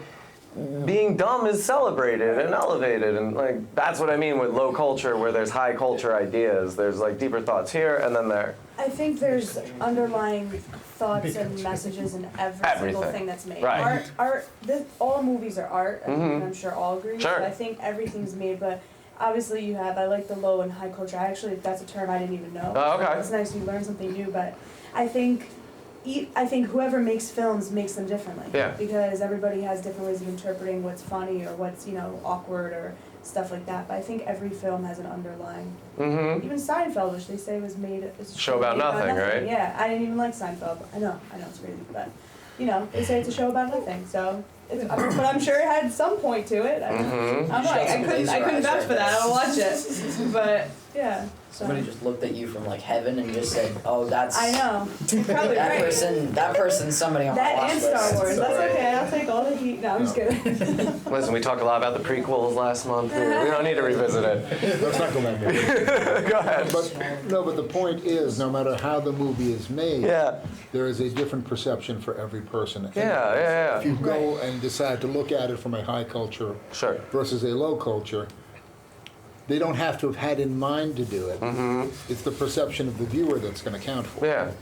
being dumb is celebrated and elevated, and like that's what I mean with low culture, where there's high culture ideas. There's like deeper thoughts here and then there. I think there's underlying thoughts and messages in every single thing that's made. Right. All movies are art, and I'm sure all agree. Sure. But I think everything's made, but obviously I like the low and high culture. That's a term I didn't even know. Oh, okay. It's nice you learn something new, but I think whoever makes films makes them differently. Yeah. Because everybody has different ways of interpreting what's funny or what's, awkward or stuff like that. But I think every film has an underlying. Even Seinfeld, which they say was made as a show about nothing, right? Yeah, I didn't even like Seinfeld. I know it's crazy, but they say it's a show about nothing. So, but I'm sure it had some point to it. I'm like, I couldn't vouch for that. I don't watch it, but yeah. Somebody just looked at you from like heaven and just said, "Oh, that's." I know. Probably that right. That person's somebody on my watch That and list. Star Wars. That's okay. I'll take all the heat. No, I'm just kidding. Listen, we talked a lot about the prequels last month. We don't need to revisit it. Let's not go back there. Go ahead. But the point is, no matter how the movie is made, there is a different perception for every person. Yeah. If you go and decide to look at it from a high culture versus a low culture, they don't have to have had in mind to do it. It's the perception of the viewer that's going to count for it.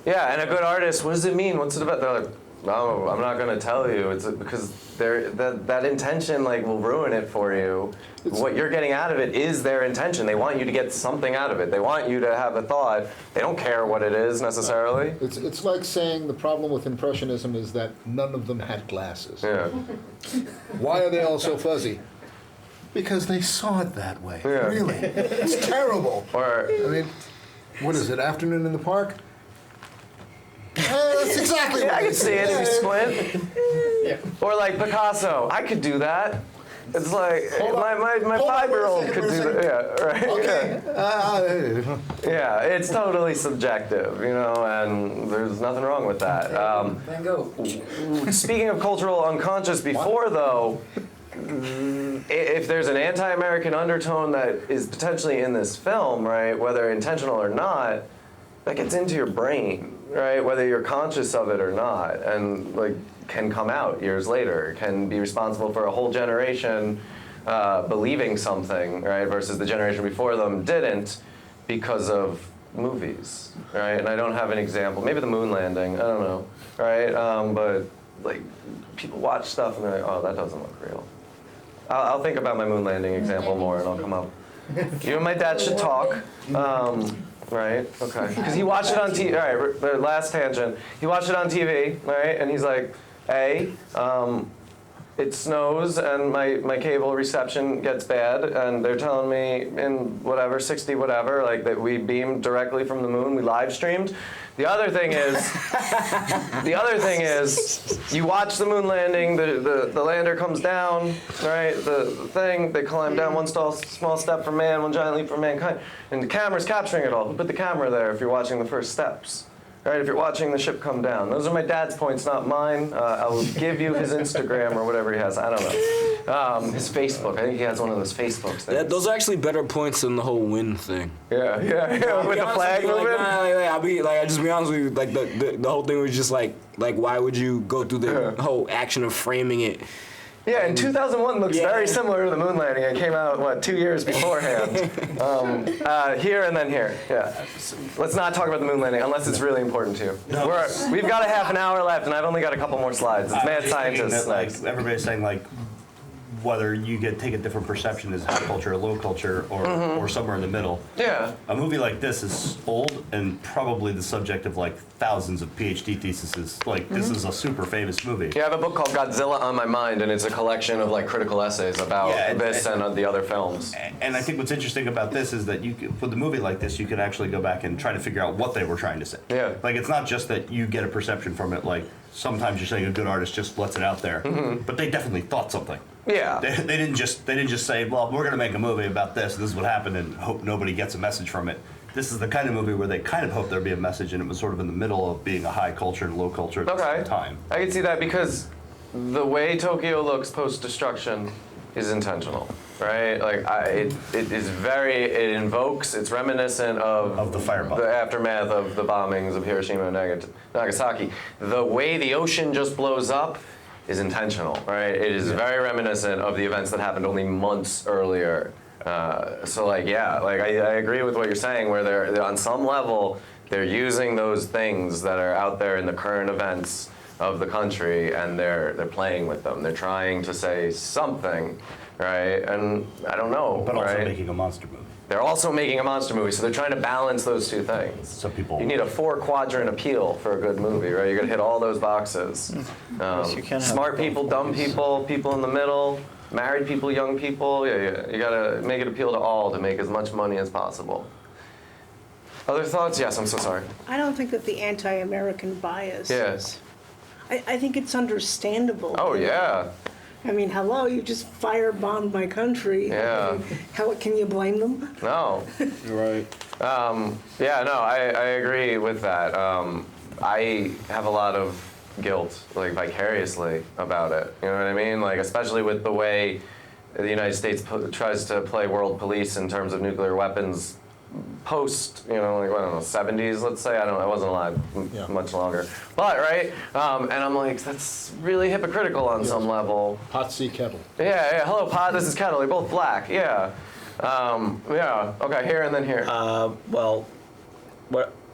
Yeah, and a good artist, what does it mean? What's it about? They're like, no, I'm not going to tell you. It's because that intention will ruin it for you. What you're getting out of it is their intention. They want you to get something out of it. They want you to have a thought. They don't care what it is necessarily. It's like saying the problem with Impressionism is that none of them had glasses. Yeah. Why are they all so fuzzy? Because they saw it that way. Yeah. Really. It's terrible. what is it, Afternoon in the Park? That's exactly what I can see it if you squint. Yeah. Or like Picasso, I could do that. It's like my 5-year-old could do that. Yeah, right. Okay. Yeah, it's totally subjective, you know, and there's nothing wrong with that. Van Gogh. Speaking of cultural unconscious, before though, if there's an anti-American undertone that is potentially in this film, right, whether intentional or not, that gets into your brain, right, whether you're conscious of it or not, and like can come out years later, can be responsible for a whole generation believing something, right, versus the generation before them didn't because of movies, right? And I don't have an example. Maybe the moon landing, I don't know, right? But like people watch stuff and they're like, oh, that doesn't look real. I'll think about my moon landing example more and I'll come up. You and my dad should talk. Right, okay. Because he watched it on TV, all right, the last tangent. He watched it on TV, right, and he's like, it snows and my cable reception gets bad, and they're telling me in whatever, 60 whatever, like that we beamed directly from the moon, we live streamed. The other thing is, you watch the moon landing, the lander comes down, right? The thing, they climb down one small step for man, one giant leap for mankind. And the camera's capturing it all. Who put the camera there if you're watching the first steps? Right, if you're watching the ship come down. Those are my dad's points, not mine. I will give you his Instagram or whatever he has. I don't know. His Facebook. I think he has one of those Facebooks. Yeah, those are actually better points than the whole wind thing. Yeah. With the flag moving. I'll just be honest with you. Like the whole thing was just like why would you go through the whole action of framing it? Yeah, and 2001 looks very similar to the moon landing. It came out, 2 years beforehand. Here and then here, yeah. Let's not talk about the moon landing unless it's really important to you. We've got a half an hour left, and I've only got a couple more slides. It's mad scientists. That, everybody's saying, whether you take a different perception as high culture or low culture or somewhere in the middle. Yeah. A movie like this is old and probably the subject of thousands of PhD theses. This is a super famous movie. Yeah, I have a book called Godzilla on My Mind, and it's a collection of critical essays about this and the other films. And I think what's interesting about this is that with a movie like this, you could actually go back and try to figure out what they were trying to say. Yeah. It's not just that you get a perception from it. Sometimes you're saying a good artist just lets it out there, but they definitely thought something. Yeah. They didn't just say, well, we're going to make a movie about this. This is what happened, and hope nobody gets a message from it. This is the kind of movie where they kind of hoped there'd be a message, and it was sort of in the middle of being a high culture and low culture at the same time. I can see that because the way Tokyo looks post-destruction is intentional, right? It invokes, it's reminiscent of the firebomb, the aftermath of the bombings of Hiroshima and Nagasaki. The way the ocean just blows up is intentional, right? It is very reminiscent of the events that happened only months earlier. I agree with what you're saying, where they're on some level, they're using those things that are out there in the current events of the country, and they're playing with them. They're trying to say something, right? And I don't know, but also right? making a monster movie. They're also making a monster movie, so they're trying to balance those two things. So you need a 4-quadrant appeal for a good movie, right? You got to hit all those boxes. Smart people, dumb people, people in the middle, married people, young people. Yeah. You got to make it appeal to all to make as much money as possible. Other thoughts? Yes, I'm so sorry. I don't think that the anti-American bias. Yes. I think it's understandable. Oh yeah. I mean, hello, you just firebombed my country. Yeah. I mean, how can you blame them? No. Right. I agree with that. I have a lot of guilt, vicariously about it. You know what I mean? Especially with the way the United States tries to play world police in terms of nuclear weapons post, 70s, let's say. I wasn't alive much longer. But, right? And I'm that's really hypocritical on some level. Pot, see, kettle. Yeah. Hello, Pot. This is Kettle. They're both black. Yeah. Okay, here and then here.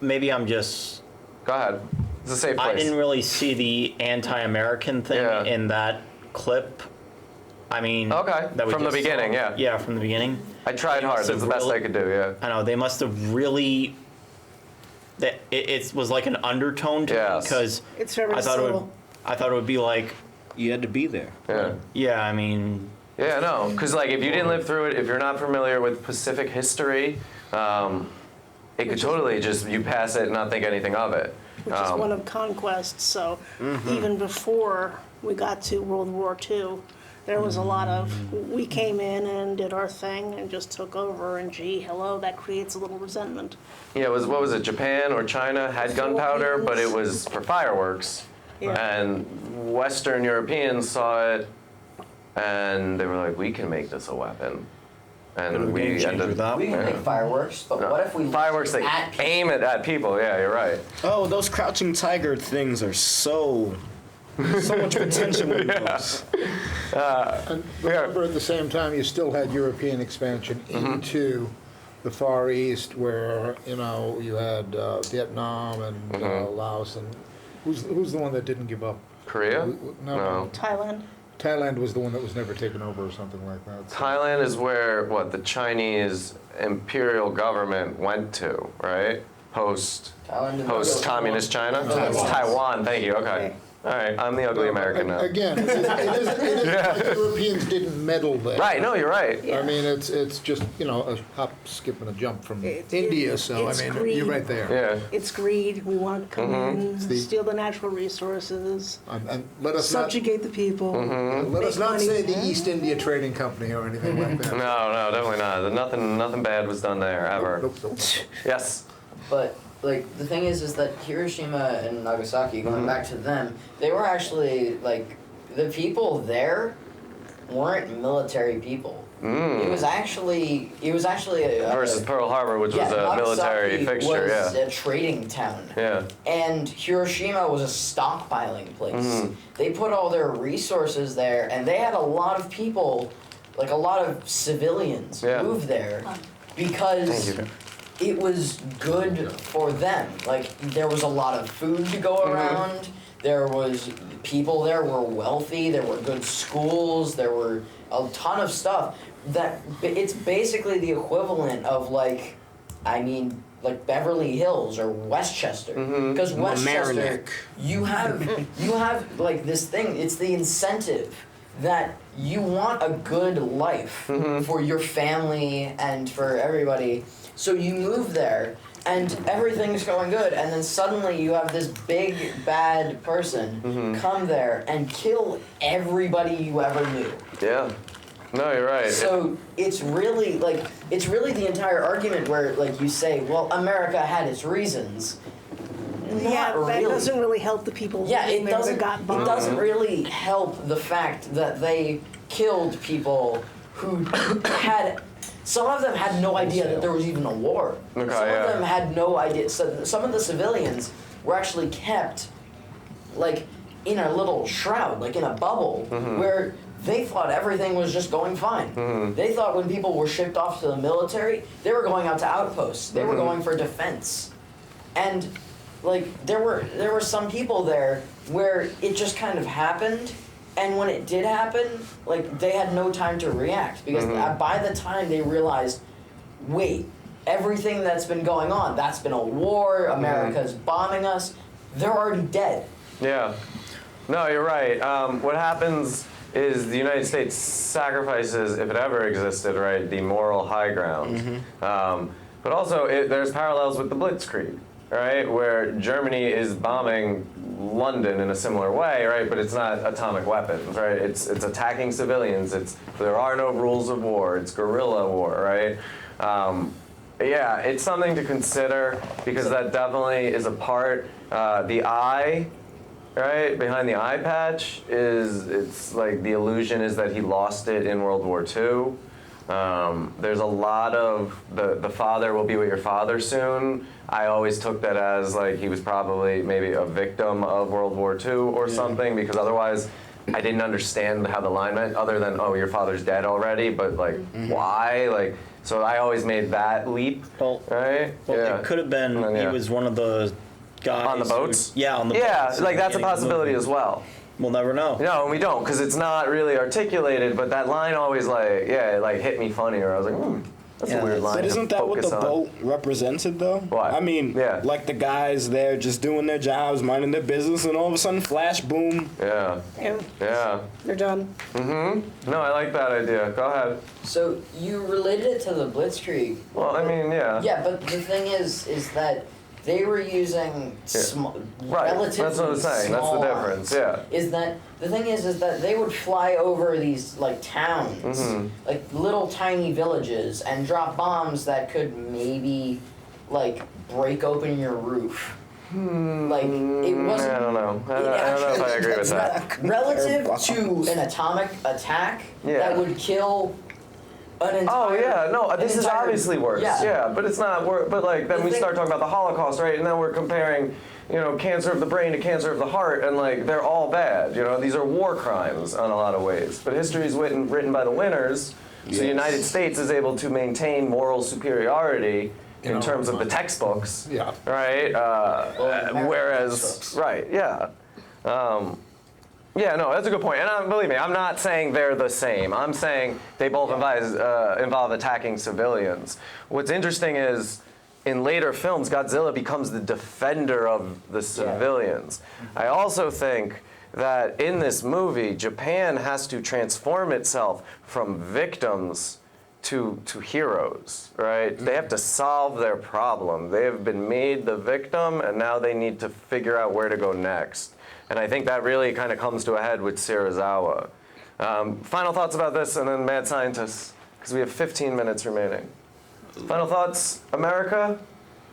Maybe I'm just... Go ahead. It's a safe place. I didn't really see the anti-American thing in that clip. I mean... Okay, from the beginning, yeah. Yeah, from the beginning. I tried hard. That's the best I could do, yeah. I know, they must have really... It was like an undertone to me, because it's very I thought it would be you had to be there. Yeah. Yeah, I mean... Yeah, no, because if you didn't live through it, if you're not familiar with Pacific history, it could totally just, you pass it and not think anything of it. Which is one of conquest, so even before we got to World War II, there was a lot of, we came in and did our thing and just took over, and gee, hello, that creates a little resentment. Yeah, what was it, Japan or China had gunpowder, but it was for fireworks. Yeah. And Western Europeans saw it, and they were like, we can make this a weapon. And we ended up. We can make fireworks, but what if we fireworks that aim it at people? Yeah, you're right. Oh, those crouching tiger things are so much potential with those. And remember, at the same time, you still had European expansion into the Far East, where you had Vietnam and Laos, and who's the one that didn't give up? Korea? No. Thailand. Thailand was the one that was never taken over, or something like that. So. Thailand is where the Chinese imperial government went to, right? Post communist China. Taiwan. Thank you. Okay. All right, I'm the ugly American now. Again, it is the Europeans didn't meddle there. Right, no, you're right. I mean, it's just, a hop, skip, and a jump from India, so, I mean, greed. you're right there. Yeah. It's greed. We want to come in, steal the natural resources, and let us subjugate the people. Let us not say the East India Trading Company or anything like that. No, definitely not. Nothing bad was done there, ever. Nope. Yes? But the thing is that Hiroshima and Nagasaki, going back to them, they were actually the people there weren't military people. It was actually a versus Pearl Harbor, which was a military fixture. Was a trading town. Yeah. And Hiroshima was a stockpiling place. They put all their resources there, and they had a lot of people, a lot of civilians, move there because it was good for them. There was a lot of food to go around. There was people there were wealthy. There were good schools. There were a ton of stuff that it's basically the equivalent of Beverly Hills or Westchester. Because Westchester, you have this thing. It's the incentive that you want a good life for your family and for everybody. So you move there, and everything's going good, and then suddenly you have this big, bad person come there and kill everybody you ever knew. Yeah. No, you're right. So it's really the entire argument where you say, well, America had its reasons. That doesn't really help the people. Yeah, it doesn't. Got bombed. It doesn't really help the fact that they killed people who had. Some of them had no idea that there was even a war. Some of them had no idea. So some of the civilians were actually kept, in a little shroud, in a bubble, where they thought everything was just going fine. They thought when people were shipped off to the military, they were going out to outposts. They were going for defense, and there were some people there where it just kind of happened. And when it did happen, they had no time to react because by the time they realized, wait, everything that's been going on, that's been a war, America's bombing us, they're already dead. Yeah. No, you're right. What happens is the United States sacrifices, if it ever existed, right, the moral high ground. But also, there's parallels with the Blitzkrieg, right, where Germany is bombing London in a similar way, right? But it's not atomic weapons, right? It's attacking civilians. There are no rules of war. It's guerrilla war, right? Yeah, it's something to consider because that definitely is a part. The eye, right, behind the eye patch it's the illusion is that he lost it in World War II. There's a lot of the father will be with your father soon. I always took that as he was probably maybe a victim of World War II or something because otherwise I didn't understand how the line meant other than, oh, your father's dead already, but why? So I always made that leap, right? Well, it could have been he was one of the guys on the boats? On the boats. Yeah, that's a possibility as well. We'll never know. No, we don't, because it's not really articulated, but that line always hit me funny, or I was like, That's a weird line. But to isn't that what the focus on. boat represented, though? What? I mean, like the guys there just doing their jobs, minding their business, and all of a sudden, flash, boom. Yeah. Yeah. They're done. Mm-hmm. No, I like that idea. Go ahead. So you related it to the Blitzkrieg. Well, I mean, yeah. Yeah, but the thing is that they were using Right. relatively That's what I'm saying. That's the small difference. arms. Yeah. Is that the thing is that they would fly over these like towns, like little tiny villages, and drop bombs that could maybe like break open your roof. Like it wasn't. I don't know. I don't know if I agree with that. Relative to an atomic attack that would kill an entire. Oh yeah, no, this is obviously worse. Yeah. But it's not. But like then we start talking about the Holocaust, right? And then we're comparing, cancer of the brain to cancer of the heart, and like they're all bad. These are war crimes on a lot of ways. But history is written by the winners. So the United States is able to maintain moral superiority in terms of the textbooks. Yeah. Right. Whereas, right. Yeah. Yeah, no, that's a good point. And believe me, I'm not saying they're the same. I'm saying they both involve attacking civilians. What's interesting is, in later films, Godzilla becomes the defender of the civilians. I also think that in this movie, Japan has to transform itself from victims to heroes, right? They have to solve their problem. They have been made the victim, and now they need to figure out where to go next. And I think that really kind of comes to a head with Serizawa. Final thoughts about this, and then Mad Scientists, because we have 15 minutes remaining. Final thoughts, America?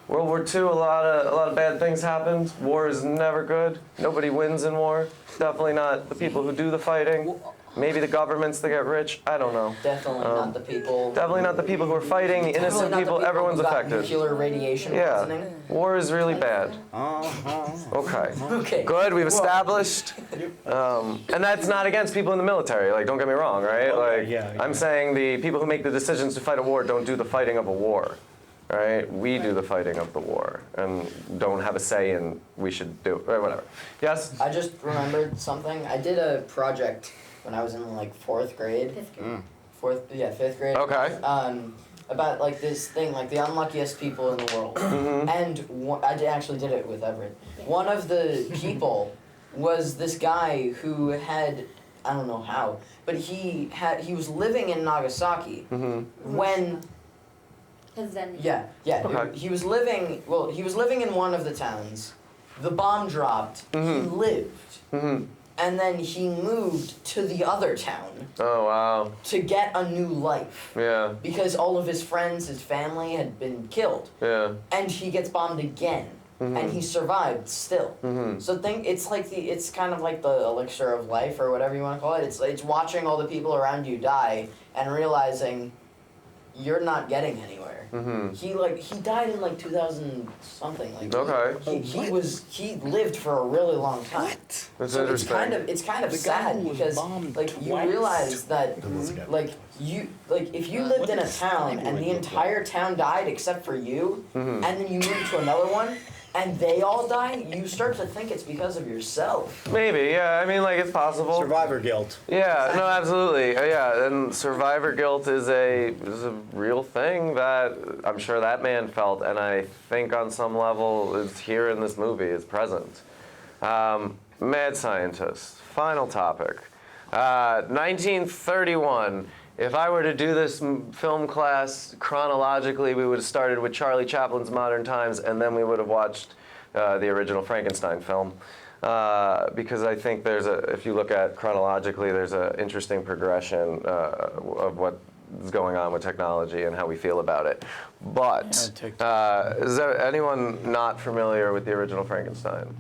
World War II, a lot of bad things happened. War is never good. Nobody wins in war. Definitely not the people who do the fighting. Maybe the governments that get rich. I don't know. Definitely not the people. Definitely not the people who are fighting. The innocent people. Everyone's who got affected. Nuclear radiation poisoning. War is really bad. Okay. Good. We've established. And that's not against people in the military. Like, don't get me wrong, right? I'm saying the people who make the decisions to fight a war don't do the fighting of a war. Right? We do the fighting of the war and don't have a say in we should do it. Right, whatever. Yes? I just remembered something. I did a project when I was in like 4th grade. 5th grade. Okay. About like this thing, like the unluckiest people in the world. And I actually did it with Everett. One of the people was this guy who had, I don't know how, but he was living in Nagasaki when. Okay. He was living in one of the towns. The bomb dropped. He lived. And then he moved to the other town. Oh, wow. To get a new life. Yeah. Because all of his friends, his family had been killed. Yeah. And he gets bombed again. And he survived still. So it's kind of like the elixir of life or whatever you want to call it. It's watching all the people around you die and realizing you're not getting anywhere. He died in like 2000 something. He lived for a really long time. That's so interesting. It's kind of sad because you realize that if you lived in a town and the entire town died except for you, and then you moved to another one and they all die, you start to think it's because of yourself. Maybe, yeah. I mean, like, it's possible. Survivor guilt. Yeah, no, absolutely. Yeah, and survivor guilt is a real thing that I'm sure that man felt, and I think on some level it's here in this movie, it's present. Mad Scientist, final topic. 1931. If I were to do this film class chronologically, we would have started with Charlie Chaplin's Modern Times, and then we would have watched the original Frankenstein film. Because I think if you look at chronologically, there's an interesting progression of what is going on with technology and how we feel about it. But is there anyone not familiar with the original Frankenstein?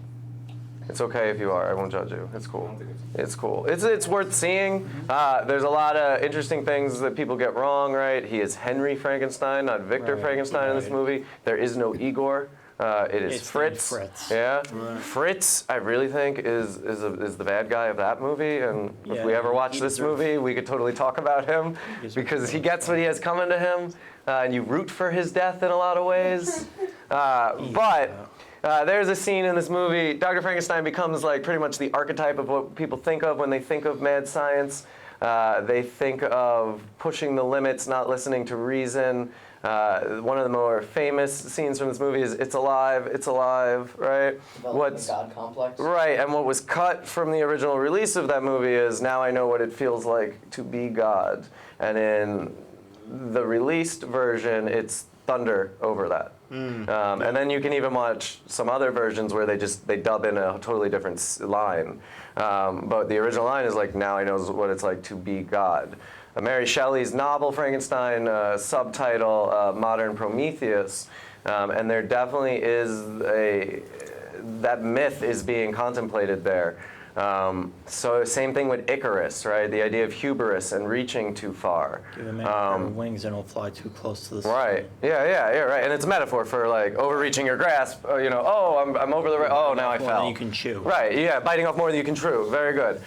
It's okay if you are. I won't judge you. It's cool. It's cool. It's worth seeing. There's a lot of interesting things that people get wrong, right? He is Henry Frankenstein, not Victor Frankenstein in this movie. There is no Igor. It's Fritz. Yeah. Fritz, I really think, is the bad guy of that movie. And if we ever watch this movie, we could totally talk about him because he gets what he has coming to him, and you root for his death in a lot of ways. There's a scene in this movie. Dr. Frankenstein becomes like pretty much the archetype of what people think of when they think of mad science. They think of pushing the limits, not listening to reason. One of the more famous scenes from this movie is "It's alive, it's alive," right? What's the God complex? Right, and what was cut from the original release of that movie is "Now I know what it feels like to be God," and in the released version, it's thunder over that. And then you can even watch some other versions where they dub in a totally different line. But the original line is like, "Now I know what it's like to be God." Mary Shelley's novel Frankenstein, subtitle Modern Prometheus, and there definitely is that myth is being contemplated there. So same thing with Icarus, right? The idea of hubris and reaching too far. Give a man a pair of wings and he'll fly too close to the sun. Right. Yeah, right. And it's a metaphor for like overreaching your grasp. Oh, I'm over the. Oh, now I More fell. than you can chew. Right. Yeah, biting off more than you can chew. Very good.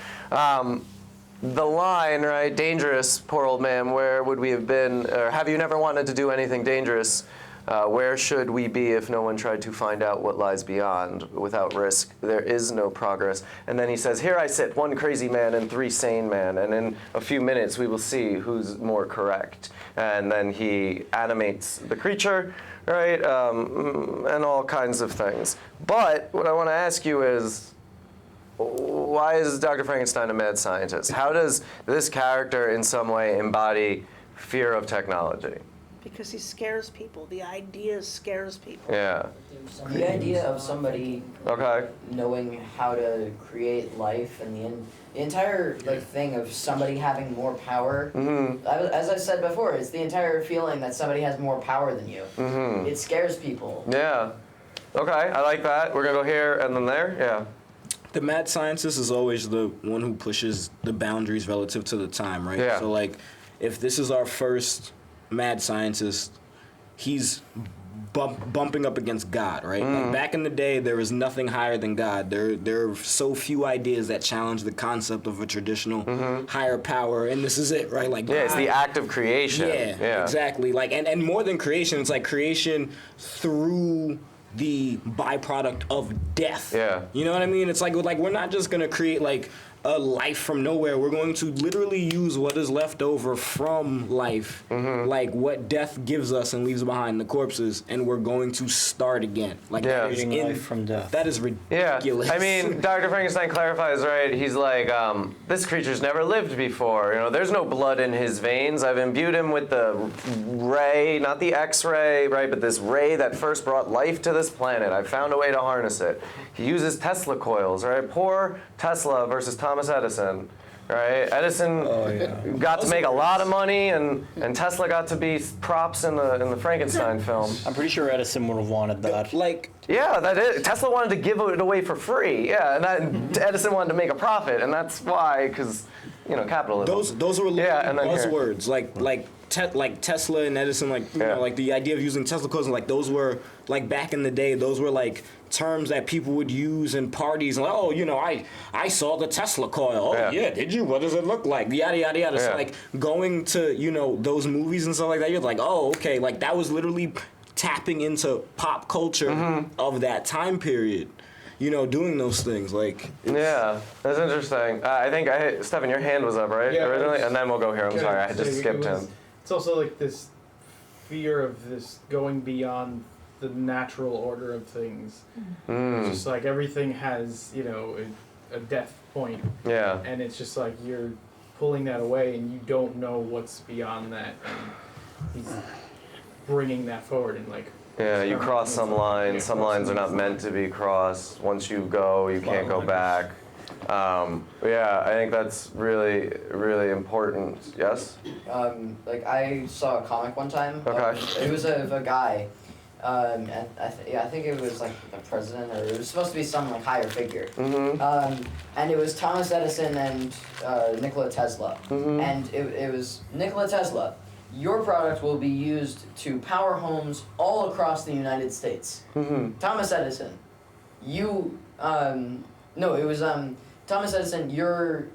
The line, right? Dangerous, poor old man. Where would we have been? Or have you never wanted to do anything dangerous? Where should we be if no one tried to find out what lies beyond? Without risk, there is no progress. And then he says, "Here I sit, one crazy man and three sane men, and in a few minutes we will see who's more correct." And then he animates the creature, right, and all kinds of things. But what I want to ask you is, why is Dr. Frankenstein a mad scientist? How does this character in some way embody fear of technology? Because he scares people. The idea scares people. Yeah. The idea of somebody knowing how to create life and the entire thing of somebody having more power. As I said before, it's the entire feeling that somebody has more power than you. It scares people. Yeah. Okay, I like that. We're gonna go here and then there. Yeah. The mad scientist is always the one who pushes the boundaries relative to the time, right? Yeah. So like, if this is our first mad scientist, he's bumping up against God, right? Like back in the day, there was nothing higher than God. There are so few ideas that challenge the concept of a traditional higher power, and this is it, right? Like yeah, it's the act of creation. Yeah, exactly. Like, and more than creation, it's like creation through the byproduct of death. Yeah. You know what I mean? It's like we're not just gonna create like a life from nowhere. We're going to literally use what is left over from life, like what death gives us and leaves behind, the corpses, and we're going to start again. Like creating life from death. That is ridiculous. Yeah, I mean, Dr. Frankenstein clarifies, right? He's like, this creature's never lived before. There's no blood in his veins. I've imbued him with the ray, not the X-ray, right? But this ray that first brought life to this planet. I've found a way to harness it. He uses Tesla coils, right? Poor Tesla versus Thomas Edison, right? Edison got to make a lot of money, and Tesla got to be props in the Frankenstein film. I'm pretty sure Edison would have wanted that. Yeah, that is. Tesla wanted to give it away for free. Yeah, and Edison wanted to make a profit, and that's why, because capitalism. Those were and then buzzwords, like Tesla and Edison, like the idea of using Tesla coils, like those were like back in the day. Those were like terms that people would use in parties. Like, I saw the Tesla coil. Oh yeah, did you? What does it look like? Yada yada yada. So like going to those movies and stuff like that, you're like, oh okay, like that was literally tapping into pop culture of that time period. Doing those things Yeah, that's interesting. I think Stefan, your hand was up, right? Yeah, originally, and then we'll go here. I'm sorry, I just skipped him. It's also like this fear of this going beyond the natural order of things. It's just like everything has, a death point. Yeah. And it's just like you're pulling that away and you don't know what's beyond that. And he's bringing that forward and like. Yeah, you cross some lines. Some lines are not meant to be crossed. Once you go, you can't go back. I think that's really, really important. Yes? I saw a comic one time. Okay. It was of a guy. And I think it was like the president, or it was supposed to be some like higher figure. And it was Thomas Edison and Nikola Tesla. And it was Nikola Tesla. Your product will be used to power homes all across the United States. Thomas Edison, it was Thomas Edison. Your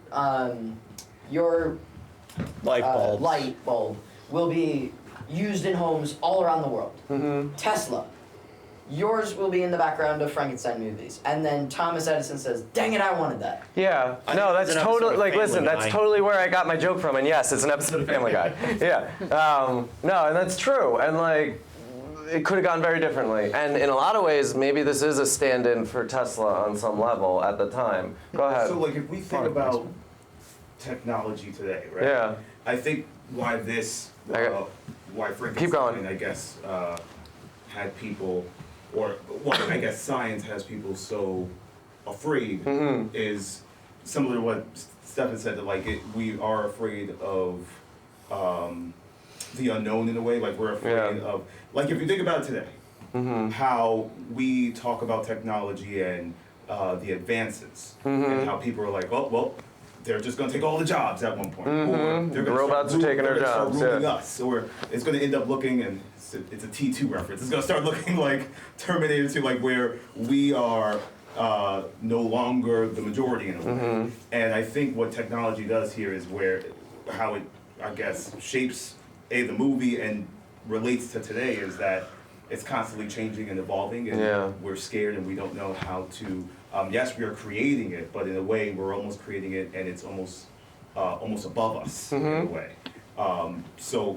light bulb will be used in homes all around the world. Tesla, yours will be in the background of Frankenstein movies. And then Thomas Edison says, dang it, I wanted that. Yeah, no, that's totally, like, listen, that's totally where I got my joke from, and yes, it's an episode of Family Guy. Yeah, no, and that's true, and like, it could have gone very differently, and in a lot of ways, maybe this is a stand-in for Tesla on some level at the time. Go ahead. So, like, if we think about technology today, right? Yeah. I think why why Frankenstein, I guess, had people, or well, I guess science has people so afraid is similar to what Stefan said, that like we are afraid of the unknown in a way, like we're afraid of, like if you think about it today, how we talk about technology and the advances, and how people are like, oh, well, they're just going to take all the jobs at one point. Or they're the robots are taking our jobs. Ruling us, or it's going to end up looking, and it's a T2 reference. It's going to start looking like Terminator 2, like where we are no longer the majority in a way. And I think what technology does here is how it, I guess, shapes the movie and relates to today is that it's constantly changing and evolving, and we're scared and we don't know how to. Yes, we are creating it, but in a way, we're almost creating it, and it's almost above us in a way. So,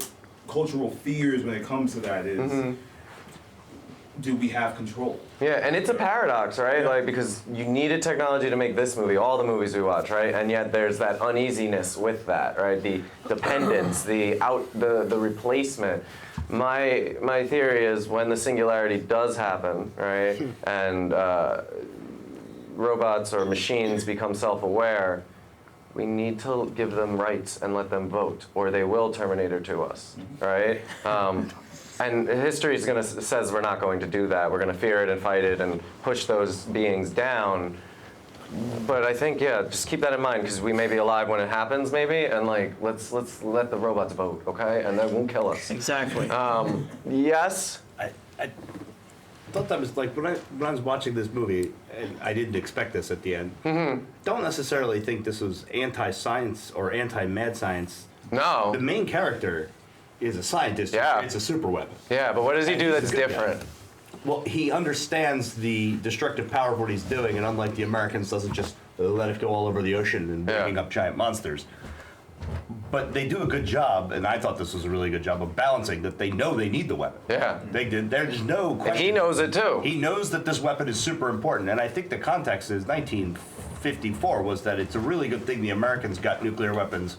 cultural fears when it comes to that is, do we have control? Yeah, and it's a paradox, right? Like, because you needed technology to make this movie, all the movies we watch, right? And yet there's that uneasiness with that, right? The dependence, the replacement. My theory is when the singularity does happen, right, and robots or machines become self-aware, we need to give them rights and let them vote, or they will Terminator to us, right? And history says we're not going to do that. We're going to fear it and fight it and push those beings down. But I think, just keep that in mind, because we may be alive when it happens, maybe, and like let's let the robots vote, okay? And that won't kill us. Exactly. Yes. I thought that was like when I was watching this movie, and I didn't expect this at the end. Don't necessarily think this was anti-science or anti-mad science. No. The main character is a scientist. Yeah. It's a super weapon. Yeah, but what does he do that's different? Guy. Well, he understands the destructive power of what he's doing, and unlike the Americans, doesn't just let it go all over the ocean and bringing up giant monsters. But they do a good job, and I thought this was a really good job of balancing that they know they need the weapon. Yeah. They did. There's no question. And he knows it too. He knows that this weapon is super important, and I think the context is 1954 was that it's a really good thing the Americans got nuclear weapons,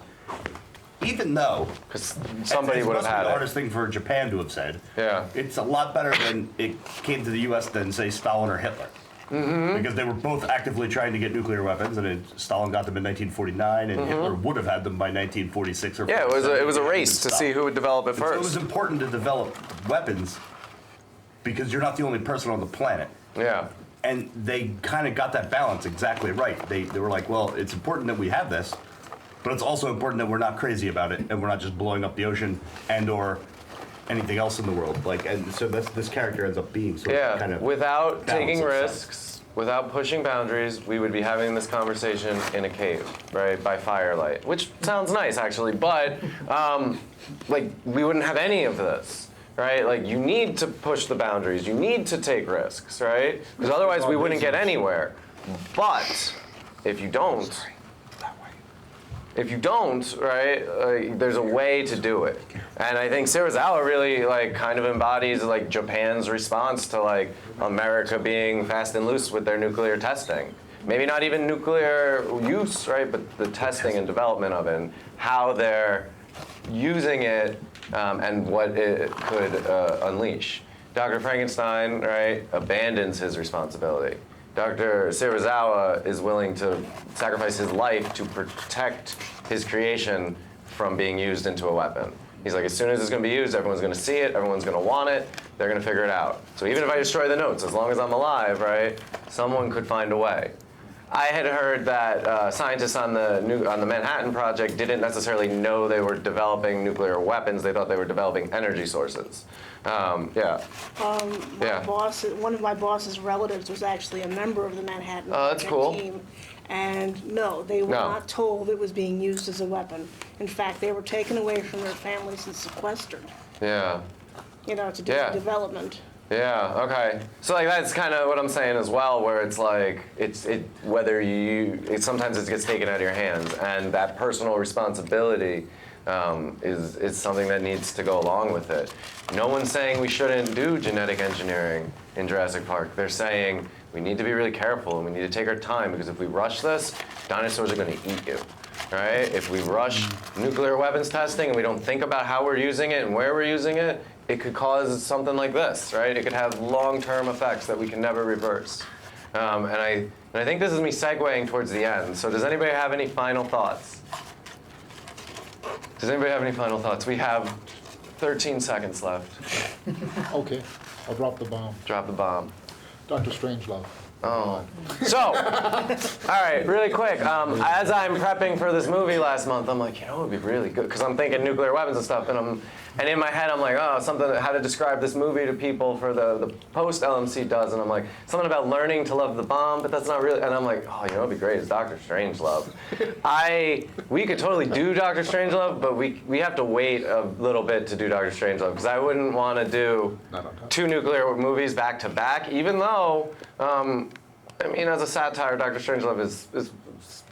even though because somebody would have had the it. hardest thing for Japan to have said. Yeah. It's a lot better than it came to the U.S. than say Stalin or Hitler. Because they were both actively trying to get nuclear weapons, and Stalin got them in 1949, and Hitler would have had them by 1946 or. Yeah, it was a race to see who would develop it first. So it was important to develop weapons because you're not the only person on the planet. Yeah. And they kind of got that balance exactly right. They were like, well, it's important that we have this, but it's also important that we're not crazy about it, and we're not just blowing up the ocean and or anything else in the world. Like, and so this character ends up being sort of kind of without taking risks, without pushing boundaries, we would be having this conversation in a cave, right, by firelight, which sounds nice actually, but like we wouldn't have any of this. Right? Like, you need to push the boundaries. You need to take risks, right? Because otherwise we wouldn't get anywhere. But if you don't, right, there's a way to do it. And I think Serizawa really, like, kind of embodies, like, Japan's response to, like, America being fast and loose with their nuclear testing. Maybe not even nuclear use, right, but the testing and development of it, and how they're using it and what it could unleash. Dr. Frankenstein, right, abandons his responsibility. Dr. Serizawa is willing to sacrifice his life to protect his creation from being used into a weapon. He's like, as soon as it's going to be used, everyone's going to see it, everyone's going to want it, they're going to figure it out. So even if I destroy the notes, as long as I'm alive, right, someone could find a way. I had heard that scientists on the Manhattan Project didn't necessarily know they were developing nuclear weapons. They thought they were developing energy sources. Boss, one of my boss's relatives was actually a member of the Manhattan Project cool. team. And no, they were not told it was being used as a weapon. In fact, they were taken away from their families and sequestered. Yeah. You know, to do the development. Yeah. Okay. So like that's kind of what I'm saying as well, where it's like sometimes it gets taken out of your hands, and that personal responsibility is something that needs to go along with it. No one's saying we shouldn't do genetic engineering in Jurassic Park. They're saying we need to be really careful and we need to take our time, because if we rush this, dinosaurs are going to eat you. Right? If we rush nuclear weapons testing and we don't think about how we're using it and where we're using it, it could cause something like this, right? It could have long-term effects that we can never reverse. And I think this is me segueing towards the end. So does anybody have any final thoughts? Does anybody have any final thoughts? We have 13 seconds left. Okay, I'll drop the bomb. Drop the bomb. Dr. Strangelove. Oh. So, all right, really quick. As I'm prepping for this movie last month, I'm like, it would be really good, because I'm thinking nuclear weapons and stuff, and in my head I'm like, how to describe this movie to people for the post-LMC does, and I'm like, something about learning to love the bomb, but that's not really, and I'm like, it'd be great, it's Dr. Strangelove. We could totally do Dr. Strangelove, but we have to wait a little bit to do Dr. Strangelove, because I wouldn't want to do 2 nuclear movies back to back, even though, as a satire, Dr. Strangelove is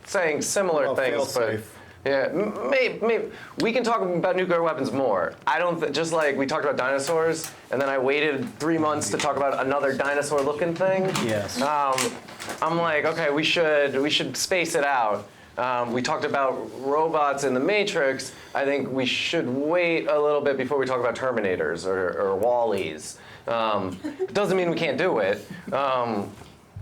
saying similar things, but yeah, maybe we can talk about nuclear weapons more. I don't just like we talked about dinosaurs, and then I waited 3 months to talk about another dinosaur-looking thing. Yes. I'm like, okay, we should space it out. We talked about robots in the Matrix. I think we should wait a little bit before we talk about Terminators or Wall-E's. It doesn't mean we can't do it.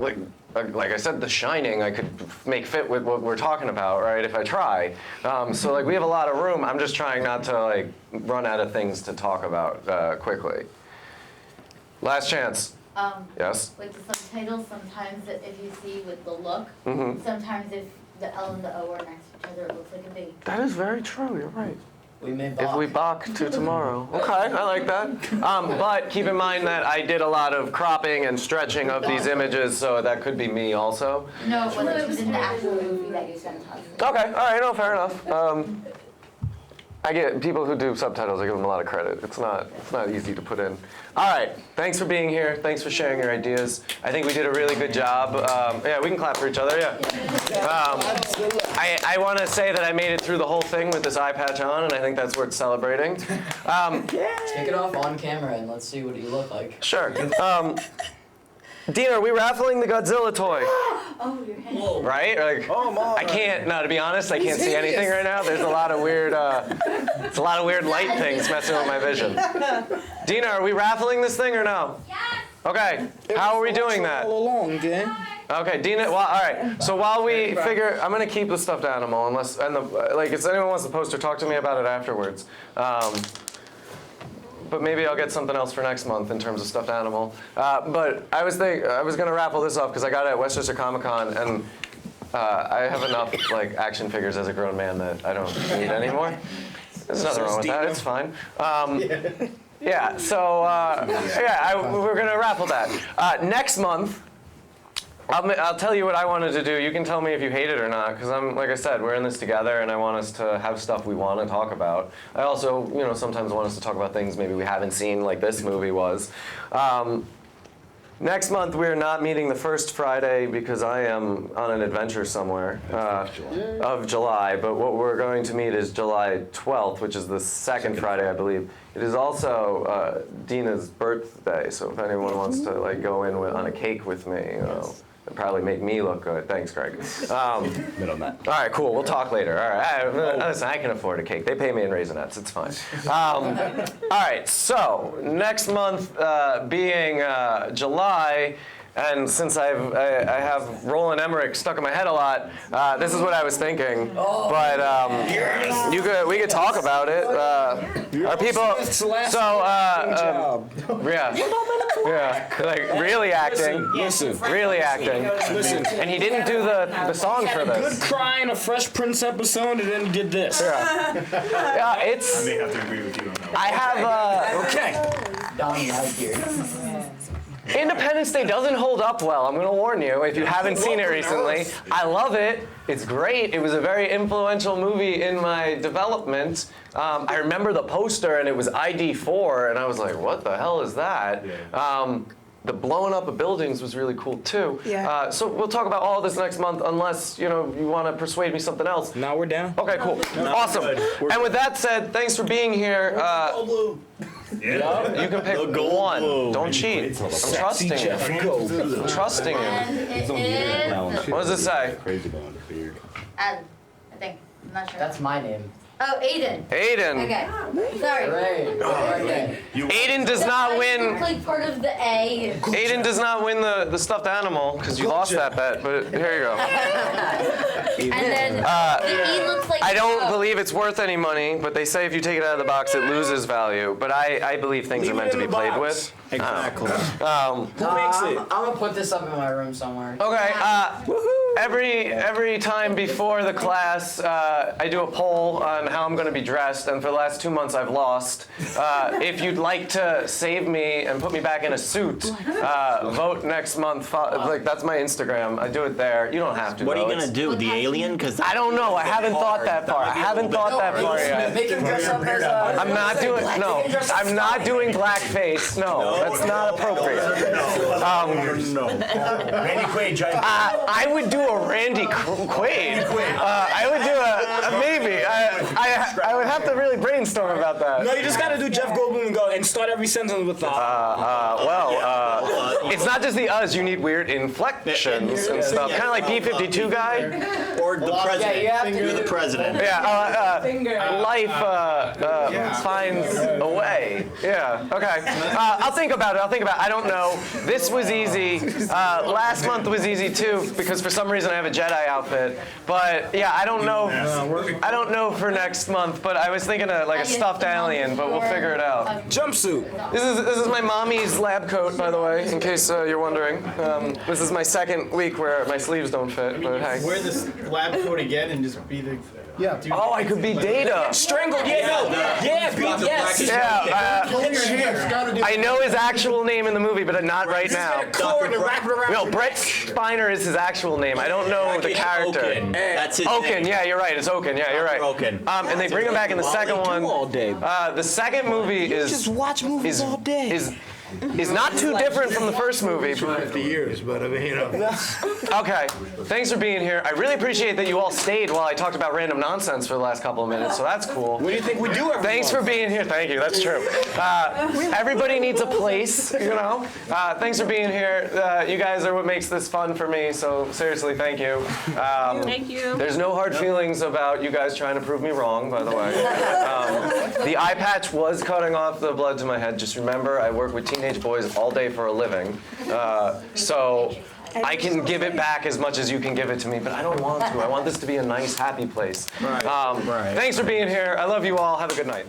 Like I said, The Shining, I could make fit with what we're talking about, right, if I try. So like we have a lot of room. I'm just trying not to like run out of things to talk about quickly. Last chance. Yes? With the subtitles, sometimes if you see with the look, Mm-hmm. sometimes if the L and the O are next to each other, it looks like a big... That is very true, you're right. We may If we balk to tomorrow. Okay, I like that. But keep in mind that I did a lot of cropping and stretching of these images, so that could be me also. No, it was in the actual movie that you sent us. Okay, all right, no, fair enough. I get people who do subtitles, I give them a lot of credit. It's not easy to put in. All right, thanks for being here. Thanks for sharing your ideas. I think we did a really good job. Yeah, we can clap for each other, yeah. I want to say that I made it through the whole thing with this eye patch on, and I think that's worth celebrating. Take it off on camera and let's see what you look like. Sure. Dina, are we raffling the Godzilla toy? Oh, your head. Right? Like, I can't. No, to be honest, I can't see anything right now. There's a lot of weird, light things messing with my vision. Dina, are we raffling this thing or no? Yes. Okay. How are we doing that? All along, gang. Okay, Dina. Well, all right. So while we figure, I'm gonna keep the stuffed animal unless, if anyone wants the poster, talk to me about it afterwards. But maybe I'll get something else for next month in terms of stuffed animal. But I was gonna raffle this off because I got it at Westchester Comic Con, and I have enough action figures as a grown man that I don't need anymore. There's nothing wrong with that. It's fine. Yeah. So we're gonna raffle that next month. I'll tell you what I wanted to do. You can tell me if you hate it or not, because like I said, we're in this together, and I want us to have stuff we want to talk about. I also, sometimes want us to talk about things maybe we haven't seen, like this movie was. Next month, we're not meeting the first Friday because I am on an adventure somewhere of July. But what we're going to meet is July 12th, which is the second Friday, I believe. It is also Dina's birthday, so if anyone wants to go in on a cake with me, it'd probably make me look good. Thanks, Greg. Mid on that. All right, cool. We'll talk later. All right. Listen, I can afford a cake. They pay me in Raisinets. It's fine. All right. So next month being July, and since I have Roland Emmerich stuck in my head a lot, this is what I was thinking. But we could talk about it. Are people? So yeah, really acting. Listen. Really acting. Listen. And he didn't do the song for this. Good cry in a Fresh Prince episode, and then did this. Yeah, it's. I may have to agree with you on that. I have Okay. Donnie out here. Independence Day doesn't hold up well. I'm gonna warn you if you haven't seen it recently. I love it. It's great. It was a very influential movie in my development. I remember the poster and it was ID4 and I was like, what the hell is that? The blowing up of buildings was really cool too. Yeah. So we'll talk about all this next month unless you want to persuade me something else. Now we're down. Okay, cool. Awesome. And with that said, thanks for being here. You can pick one. Don't cheat. I'm trusting you. I'm trusting you. And it is What does it say? I think. I'm not sure. That's my name. Oh, Aiden. Aiden. Okay. Sorry. Right. Aiden does not win. Like part of the A. Aiden does not win the stuffed animal because you lost that bet. But here you go. And then the E looks like I don't believe it's worth any money, but they say if you take it out of the box, it loses value. But I believe things are meant to be played with. Exactly. Who makes it? I'm gonna put this up in my room somewhere. Okay. Every time before the class, I do a poll on how I'm going to be dressed, and for the last 2 months I've lost. If you'd like to save me and put me back in a suit, vote next month. Like that's my Instagram. I do it there. You don't have to. What are you though. gonna do? The alien? Because I don't know. I haven't thought that far. I haven't thought that far yet. Make him dress up as a. I'm not doing I'm not doing blackface. No, that's not appropriate. Randy Quaid, giant. I would do a Randy Quaid. I would do a maybe. I would have to really brainstorm about that. No, you just gotta do Jeff Goldblum and go and start every sentence with the. It's not just the us. You need weird inflections and stuff. Kind of like B-52 guy. or the president. you have to You're do the president. Yeah. Life finds a way. Yeah. Okay. I'll think about it. I don't know. This was easy. Last month was easy too because for some reason I have a Jedi outfit. But yeah, I don't know. I don't know for next month. But I was thinking of like a stuffed alien. But we'll figure it out. Jumpsuit. This is my mommy's lab coat, by the way, in case you're wondering. This is my second week where my sleeves don't fit. But hey. Wear this lab coat again and just be the. Yeah. Oh, I could be Data. Strangled. Yes. I know his actual name in the movie, but not right now. No, Brett Spiner is his actual name. I don't know the character. That's his Oaken, name. yeah, you're right. It's Oaken. Yeah, you're right. Oaken. And they bring him back in the second one. All day. The second movie is Just watch movies all day. is not too different from the first movie. 50 years, but I mean, Okay, thanks for being here. I really appreciate that you all stayed while I talked about random nonsense for the last couple of minutes, so that's cool. What do you think we do? Thanks for being here. Thank you. That's true. Everybody needs a place, you know. Thanks for being here. You guys are what makes this fun for me. So seriously, thank you. Thank you. There's no hard feelings about you guys trying to prove me wrong, by the way. The eye patch was cutting off the blood to my head. Just remember, I work with teenage boys all day for a living. So I can give it back as much as you can give it to me, but I don't want to. I want this to be a nice, happy place. Thanks for being here. I love you all. Have a good night.